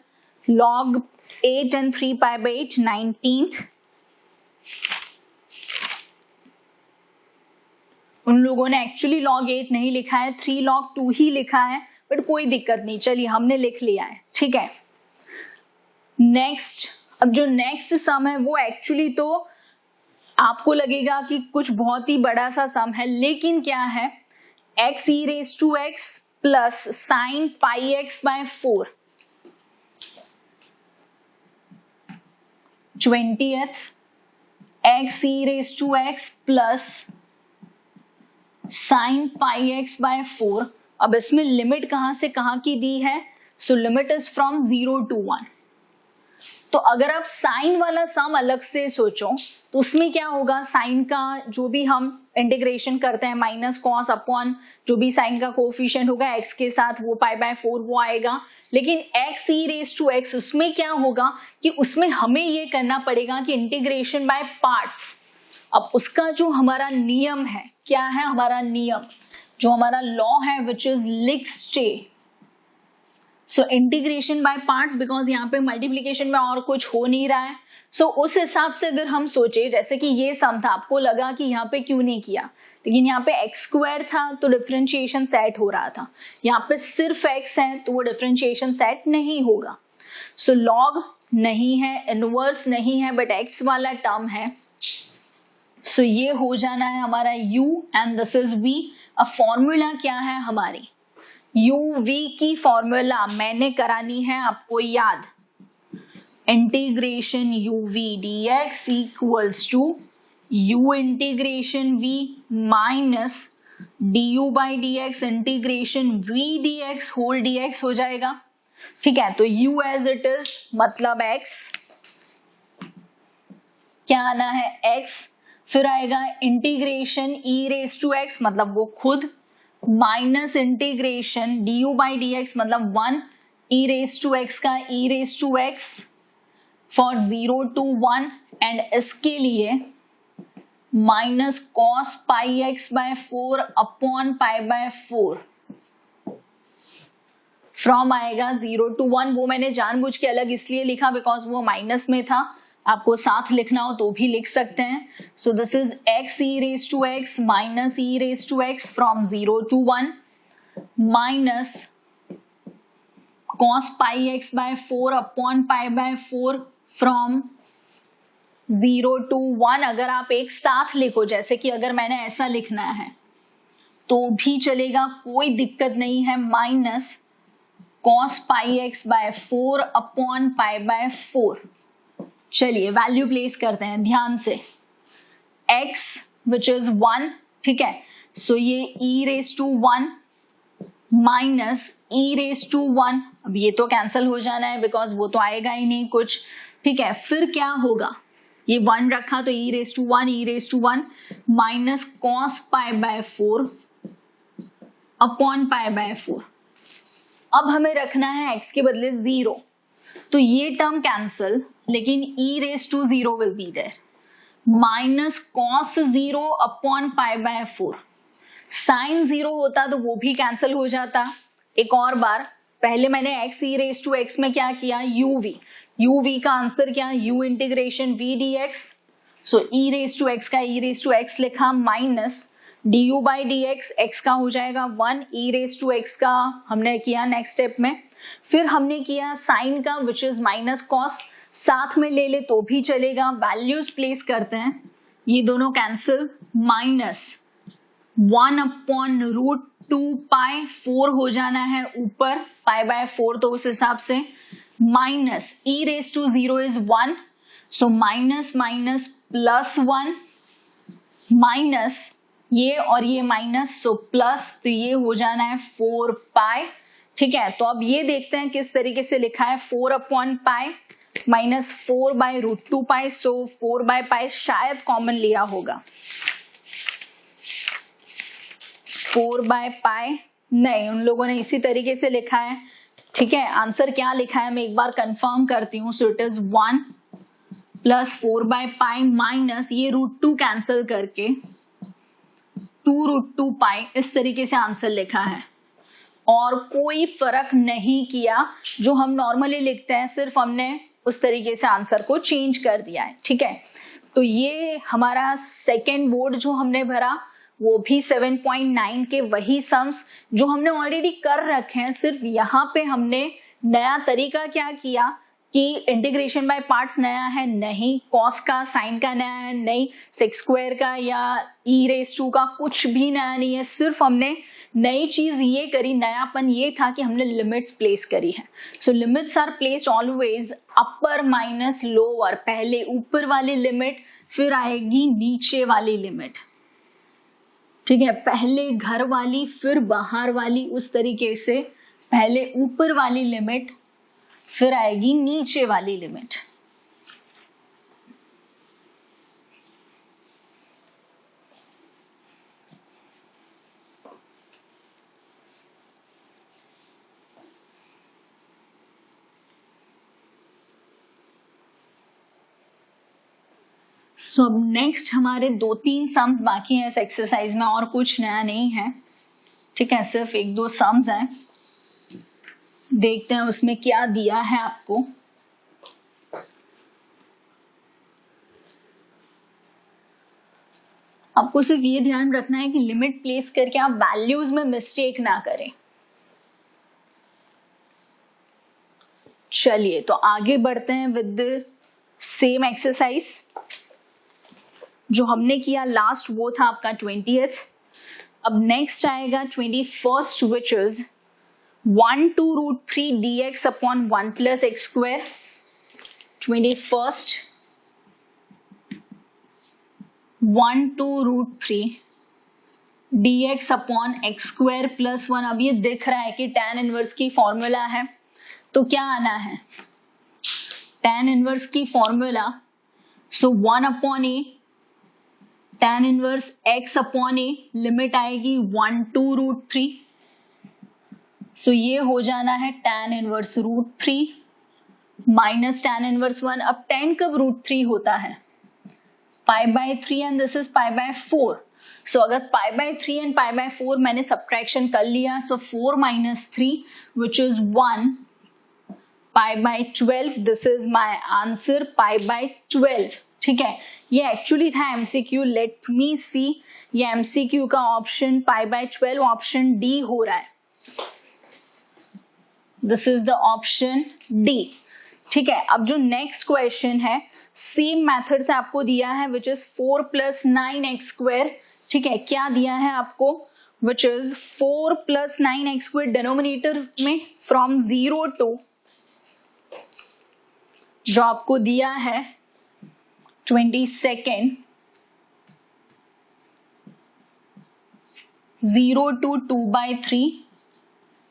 log 8 and 3 pi by 8 19th। उन लोगों ने एक्चुअली log 8 नहीं लिखा है, 3 log 2 ही लिखा है, बट कोई दिक्कत नहीं, चलिए हमने लिख लिया है, ठीक है। नेक्स्ट, अब जो नेक्स्ट सम है वो एक्चुअली तो आपको लगेगा कि कुछ बहुत ही बड़ा सा सम है, लेकिन क्या है, x e raised to x plus sine pi x by 4, 20th x e raised to x plus sine pi x by 4। अब इसमें लिमिट कहां से कहां की दी है, so limit is from 0 to 1। तो अगर आप साइन वाला सम अलग से सोचो तो उसमें क्या होगा, साइन का जो भी हम इंटीग्रेशन करते हैं माइनस कॉस अपॉन जो भी साइन का कोफिशिएंट होगा x के साथ वो पाई बाय 4 वो आएगा, लेकिन x e raise to x उसमें क्या होगा कि उसमें हमें ये करना पड़ेगा कि इंटीग्रेशन बाय पार्ट्स। अब उसका जो हमारा नियम है, क्या है हमारा नियम, जो हमारा लॉ है विच इज लिक स्टे, so integration by parts, because यहाँ पे मल्टीप्लीकेशन में और कुछ हो नहीं रहा है. सो उस हिसाब से अगर हम सोचे, जैसे कि ये सम था, आपको लगा कि यहाँ पे क्यों नहीं किया, लेकिन यहाँ पे एक्स स्क्वायर था तो डिफरेंशिएशन सेट हो रहा था. यहाँ पे सिर्फ एक्स है तो वो डिफरेंशिएशन सेट नहीं होगा. सो लॉग नहीं है, इनवर्स नहीं है, बट एक्स वाला टर्म है. सो ये हो जाना है हमारा u and this is v. अब फॉर्मूला क्या है हमारी, u v की फॉर्मूला मैंने करानी है आपको याद. Integration u v dx equals to u integration v minus du by dx integration v dx whole dx हो जाएगा. ठीक है, तो u एज इट इज मतलब x, क्या आना है x, फिर आएगा integration e raise to x मतलब वो खुद, minus integration du by dx मतलब 1 e रेज टू x का e raise to x for 0 to 1 and इसके लिए minus cos pi x by 4 upon pi by 4 from आएगा 0 to 1. वो मैंने जानबूझ के अलग इसलिए लिखा बिकॉज वो माइनस में था, आपको साथ लिखना हो तो भी लिख सकते हैं. So this is x e raise to x minus e raise to x from 0 to 1 minus cos pi x by 4 upon pi by 4 from 0 to 1. अगर आप एक साथ लिखो, जैसे कि अगर मैंने ऐसा लिखना है तो भी चलेगा, कोई दिक्कत नहीं है, minus cos pi x by 4 upon pi by 4. चलिए वैल्यू प्लेस करते हैं ध्यान से. x विच इज 1, ठीक है, सो ये e raise to 1 minus e raise to 1. अब ये तो कैंसिल हो जाना है बिकॉज वो तो आएगा ही नहीं कुछ. ठीक है, फिर क्या होगा, ये 1 रखा तो e raise to 1 e raise to 1 minus cos pi by 4 upon pi by 4. अब हमें रखना है x के बदले 0, तो ये टर्म कैंसिल, लेकिन e raise to 0 will be there, minus cos 0 upon pi by 4. Sine 0 होता तो वो भी कैंसिल हो जाता. एक और बार, पहले मैंने x e raise to x में क्या किया, uv का आंसर क्या, u integration v dx. So e raise to x का e रेज टू x लिखा minus du by dx, x का हो जाएगा 1, e रेज टू x का हमने किया नेक्स्ट स्टेप में. फिर हमने किया साइन का विच इज माइनस कॉस, साथ में ले ले तो भी चलेगा. वैल्यूज प्लेस करते हैं, ये दोनों कैंसिल, माइनस 1 अपॉन रूट 2 पाई 4 हो जाना है ऊपर, पाई बाय 4 तो उस हिसाब से, minus e raise to 0 is 1, so minus minus plus 1 minus ये और ये माइनस, सो प्लस, तो ये हो जाना है 4 पाई. ठीक है, तो अब ये देखते हैं किस तरीके से लिखा है, 4 upon pi minus 4 by root 2 pi. So 4 by pi शायद कॉमन लिया होगा, 4 बाय पाई नहीं, उन लोगों ने इसी तरीके से लिखा है. ठीक है, आंसर क्या लिखा है मैं एक बार कंफर्म करती हूँ. सो it is 1 plus 4 by pi minus ये रूट 2 कैंसिल करके 2 रूट 2 पाई, इस तरीके से आंसर लिखा है. और कोई फर्क नहीं किया, जो हम नॉर्मली लिखते हैं सिर्फ हमने उस तरीके से आंसर को चेंज कर दिया है. ठीक है, तो ये हमारा सेकेंड बोर्ड जो हमने भरा वो भी 7.9 के वही सम्स जो हमने ऑलरेडी कर रखे हैं. सिर्फ यहाँ पे हमने नया तरीका क्या किया कि इंटीग्रेशन बाय पार्ट्स नया है नहीं, कॉस का साइन का नया है नहीं, सेक्स स्क्वायर का या e रेज टू का कुछ भी नया नहीं है. सिर्फ हमने नई चीज ये करी, नयापन ये था कि हमने लिमिट्स प्लेस करी है. So limits are placed always upper minus lower, पहले ऊपर वाली लिमिट फिर आएगी नीचे वाली लिमिट. ठीक है, पहले घर वाली फिर बाहर वाली, उस तरीके से पहले ऊपर वाली लिमिट फिर आएगी नीचे वाली लिमिट. सो अब नेक्स्ट हमारे 2-3 सम्स बाकी हैं इस एक्सरसाइज में, और कुछ नया नहीं है. ठीक है, सिर्फ 1-2 सम्स हैं. देखते हैं उसमें क्या दिया है आपको। आपको सिर्फ ये ध्यान रखना है कि लिमिट प्लेस करके आप वैल्यूज में मिस्टेक ना करें। चलिए तो आगे बढ़ते हैं विद सेम एक्सरसाइज। जो हमने किया लास्ट वो था आपका 20th। अब नेक्स्ट आएगा 21st which is 1 to root 3 dx upon 1 plus x square। 21st 1 to root 3 dx upon x square plus 1। अब ये दिख रहा है कि tan इनवर्स की फॉर्मूला है, तो क्या आना है tan इनवर्स की फॉर्मूला। सो 1 अपॉन ए tan इनवर्स x अपॉन ए, लिमिट आएगी 1 to root 3। सो ये हो जाना है tan inverse root 3 minus tan inverse 1। अब tan कब रूट 3 होता है, pi by 3 and this is pi by 4। So अगर pi by 3 and pi by 4 मैंने सब्ट्रैक्शन कर लिया, so 4 minus 3 which is 1 pi by 12। This is my answer pi by 12। ठीक है, ये एक्चुअली था एमसीक्यू। लेट मी सी, ये एमसीक्यू का option pi by 12 option D हो रहा है। This is the option D. ठीक है, अब जो नेक्स्ट क्वेश्चन है सेम मेथड से आपको दिया है which is 4 plus 9x square. ठीक है, क्या दिया है आपको, which is 4 plus 9x square denominator में फ्रॉम 0 टू, जो आपको दिया है 22nd 0 to 2/3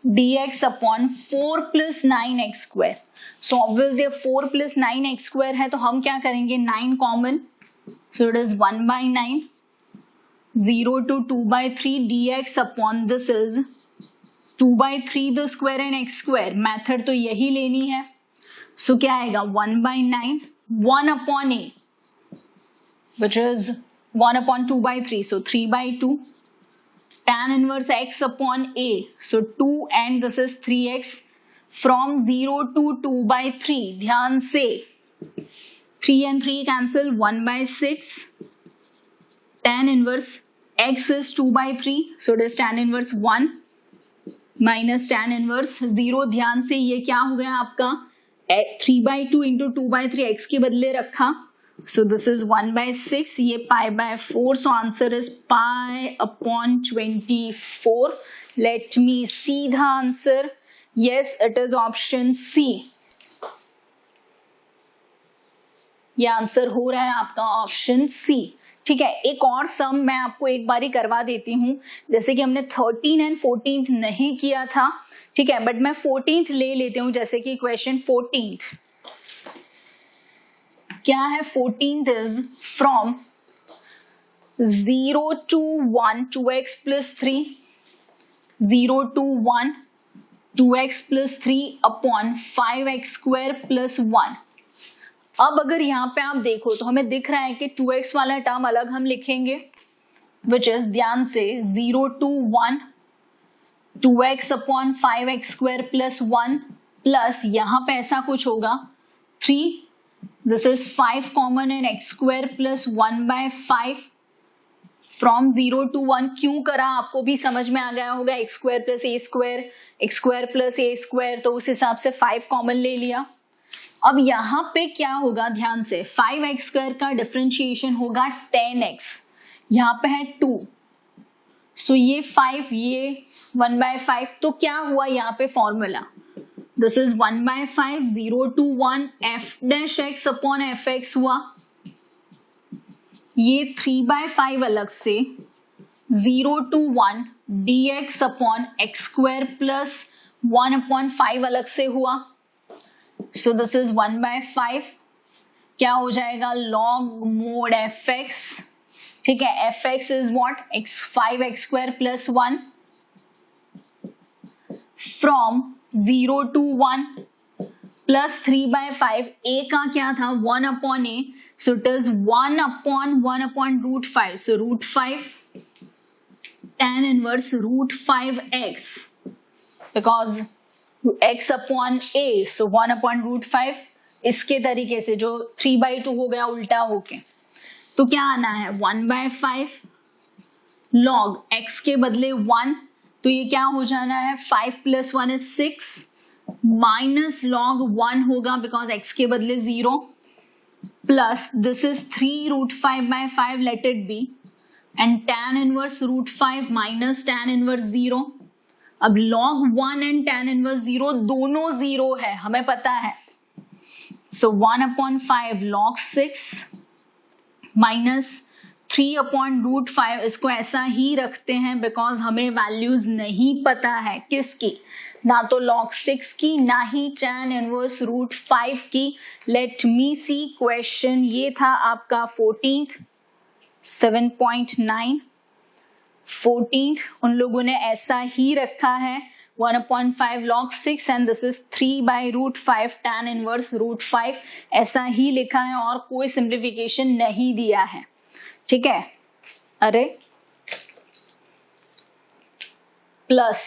dx upon 4 plus 9x square. So obviously 4 plus 9x square है तो हम क्या करेंगे, 9 common, so it is 1/9 0 to 2/3 dx upon this is 2/3 the square and x square. Method तो यही लेनी है। सो क्या आएगा 1/9 1 upon a which is 1 upon 2/3, so 3/2 tan inverse x upon a, so 2 and this is 3x from 0 to 2/3। ध्यान से 3 and 3 cancel, 1/6 tan inverse x is 2/3, so it is tan inverse 1 minus tan inverse 0। ध्यान से ये क्या हो गया आपका 3/2 into 2/3, x के बदले रखा, so this is 1/6, ये pi by 4, so answer is pi upon 24। let me see the answer। yes, it is option C। ये आंसर हो रहा है आपका ऑप्शन C। ठीक है, एक और सम मैं आपको एक बारी करवा देती हूँ। जैसे कि हमने 13 एंड 14 नहीं किया था, ठीक है, बट मैं 14th ले लेती हूँ। जैसे कि क्वेश्चन 14th क्या है, 14th is from 0 to 1 2x plus 3 0 to 1 2x plus 3 upon 5x square plus 1। अब अगर यहाँ पे आप देखो तो हमें दिख रहा है कि 2x वाला टर्म अलग हम लिखेंगे, विच इज ध्यान से 0 to 1 2x upon 5x square plus 1 plus यहाँ पे ऐसा कुछ होगा 3, this is 5 common and x square plus 1/5 from 0 to 1। क्यों करा आपको भी समझ में आ गया होगा, x square plus a square x square plus a square, तो उस हिसाब से 5 कॉमन ले लिया। अब यहाँ पे क्या होगा, ध्यान से 5x स्क्वायर का डिफरेंशिएशन होगा 10x, यहाँ पे है 2, सो ये 5 ये 1/5, तो क्या हुआ यहाँ पे formula, this is 1/5 0 to 1 f dash x upon F x हुआ, ये 3/5 अलग से 0 to 1 dx upon x square plus 1 upon 5 अलग से हुआ, सो दिस इज 1/5, क्या हो जाएगा log mod fx। ठीक है, fx is what, x 5x square plus 1 from 0 to 1 plus 3/5, a का क्या था 1 upon a, so it is 1 upon root 5, so root 5 tan inverse root 5x, because x upon a, so 1/√5। इसके तरीके से जो 3/2 हो गया उल्टा होके, तो क्या आना है 1/5 log x के बदले 1, तो ये क्या हो जाना है 5 + 1 is 6 माइनस log 1 होगा बिकॉज x के बदले 0 plus this is 3√5/5 let it be and tan inverse √5 minus tan inverse 0। अब log 1 एंड tan इनवर्स 0 दोनों 0 है हमें पता है, सो 1/5 log 6 माइनस 3/√5, इसको ऐसा ही रखते हैं बिकॉज हमें वैल्यूज नहीं पता है किसकी, ना तो log 6 की ना ही tan इनवर्स √5 की। लेट मी सी क्वेश्चन, ये था आपका 14th 7.9। 14th उन लोगों ने ऐसा ही रखा है 1/5 log 6 and this is 3/√5 tan inverse √5, ऐसा ही लिखा है और कोई सिंप्लीफिकेशन नहीं दिया है। ठीक है, अरे प्लस,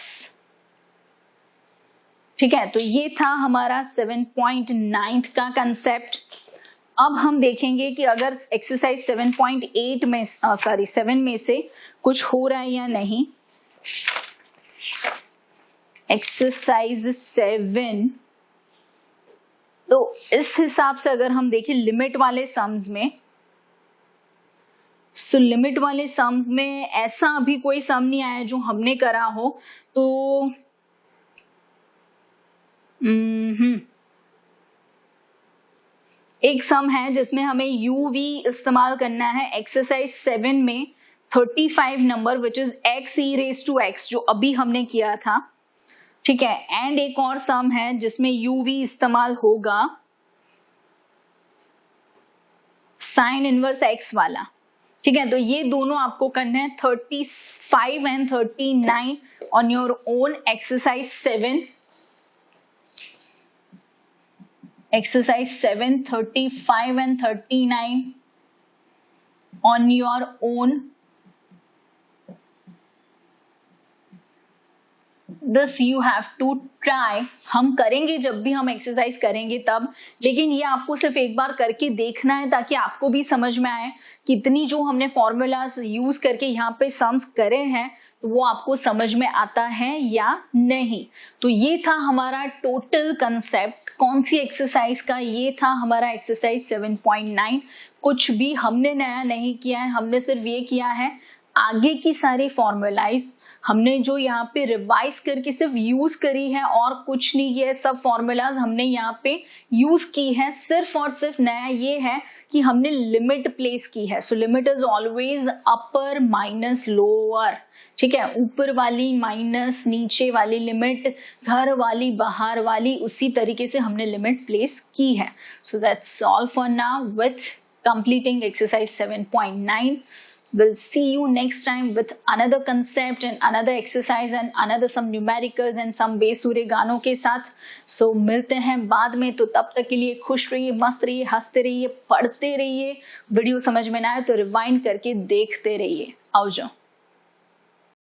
ठीक है, तो ये था हमारा 7.9 का कंसेप्ट। अब हम देखेंगे कि अगर एक्सरसाइज 7.8 में 7 में से कुछ हो रहा है या नहीं। एक्सरसाइज 7, तो इस हिसाब से अगर हम देखें लिमिट वाले सम्स में, सो लिमिट वाले सम्स में ऐसा अभी कोई सम नहीं आया जो हमने करा हो, तो एक सम है जिसमें हमें uv इस्तेमाल करना है एक्सरसाइज 7 में 35 नंबर विच इज x(e⁻x) जो अभी हमने किया था। ठीक है, एंड एक और सम है जिसमें uv इस्तेमाल होगा sin इनवर्स x वाला। ठीक है, तो ये दोनों आपको करना है 35 and 39 on your own. Exercise 7, exercise 7 35 and 39 on your own. This you have to try. हम करेंगे जब भी हम एक्सरसाइज करेंगे तब, लेकिन ये आपको सिर्फ एक बार करके देखना है ताकि आपको भी समझ में आए कितनी जो हमने फॉर्मूलाज यूज करके यहाँ पे सम्स करे हैं तो वो आपको समझ में आता है या नहीं। तो ये था हमारा टोटल कंसेप्ट कौन सी एक्सरसाइज का, ये था हमारा एक्सरसाइज 7.9। कुछ भी हमने नया नहीं किया है, हमने सिर्फ ये किया है आगे की सारी फॉर्मूलाइज हमने जो यहाँ पे रिवाइज करके सिर्फ यूज करी है और कुछ नहीं किया है। सब फॉर्मूलाज हमने यहाँ पे यूज की है, सिर्फ और सिर्फ नया ये है कि हमने लिमिट प्लेस की है। So limit is always upper minus lower. ठीक है, ऊपर वाली माइनस नीचे वाली लिमिट, घर वाली बाहर वाली, उसी तरीके से हमने लिमिट प्लेस की है। So that's all for now with completing exercise 7.9. We'll see you next time with another concept and another exercise and another some numericals and some बेसुरे गानों के साथ। So मिलते हैं बाद में, तो तब तक के लिए खुश रहिए, मस्त रहिए, हंसते रहिए, पढ़ते रहिए। वीडियो समझ में ना आए तो रिवाइंड करके देखते रहिए। आओ जाओ।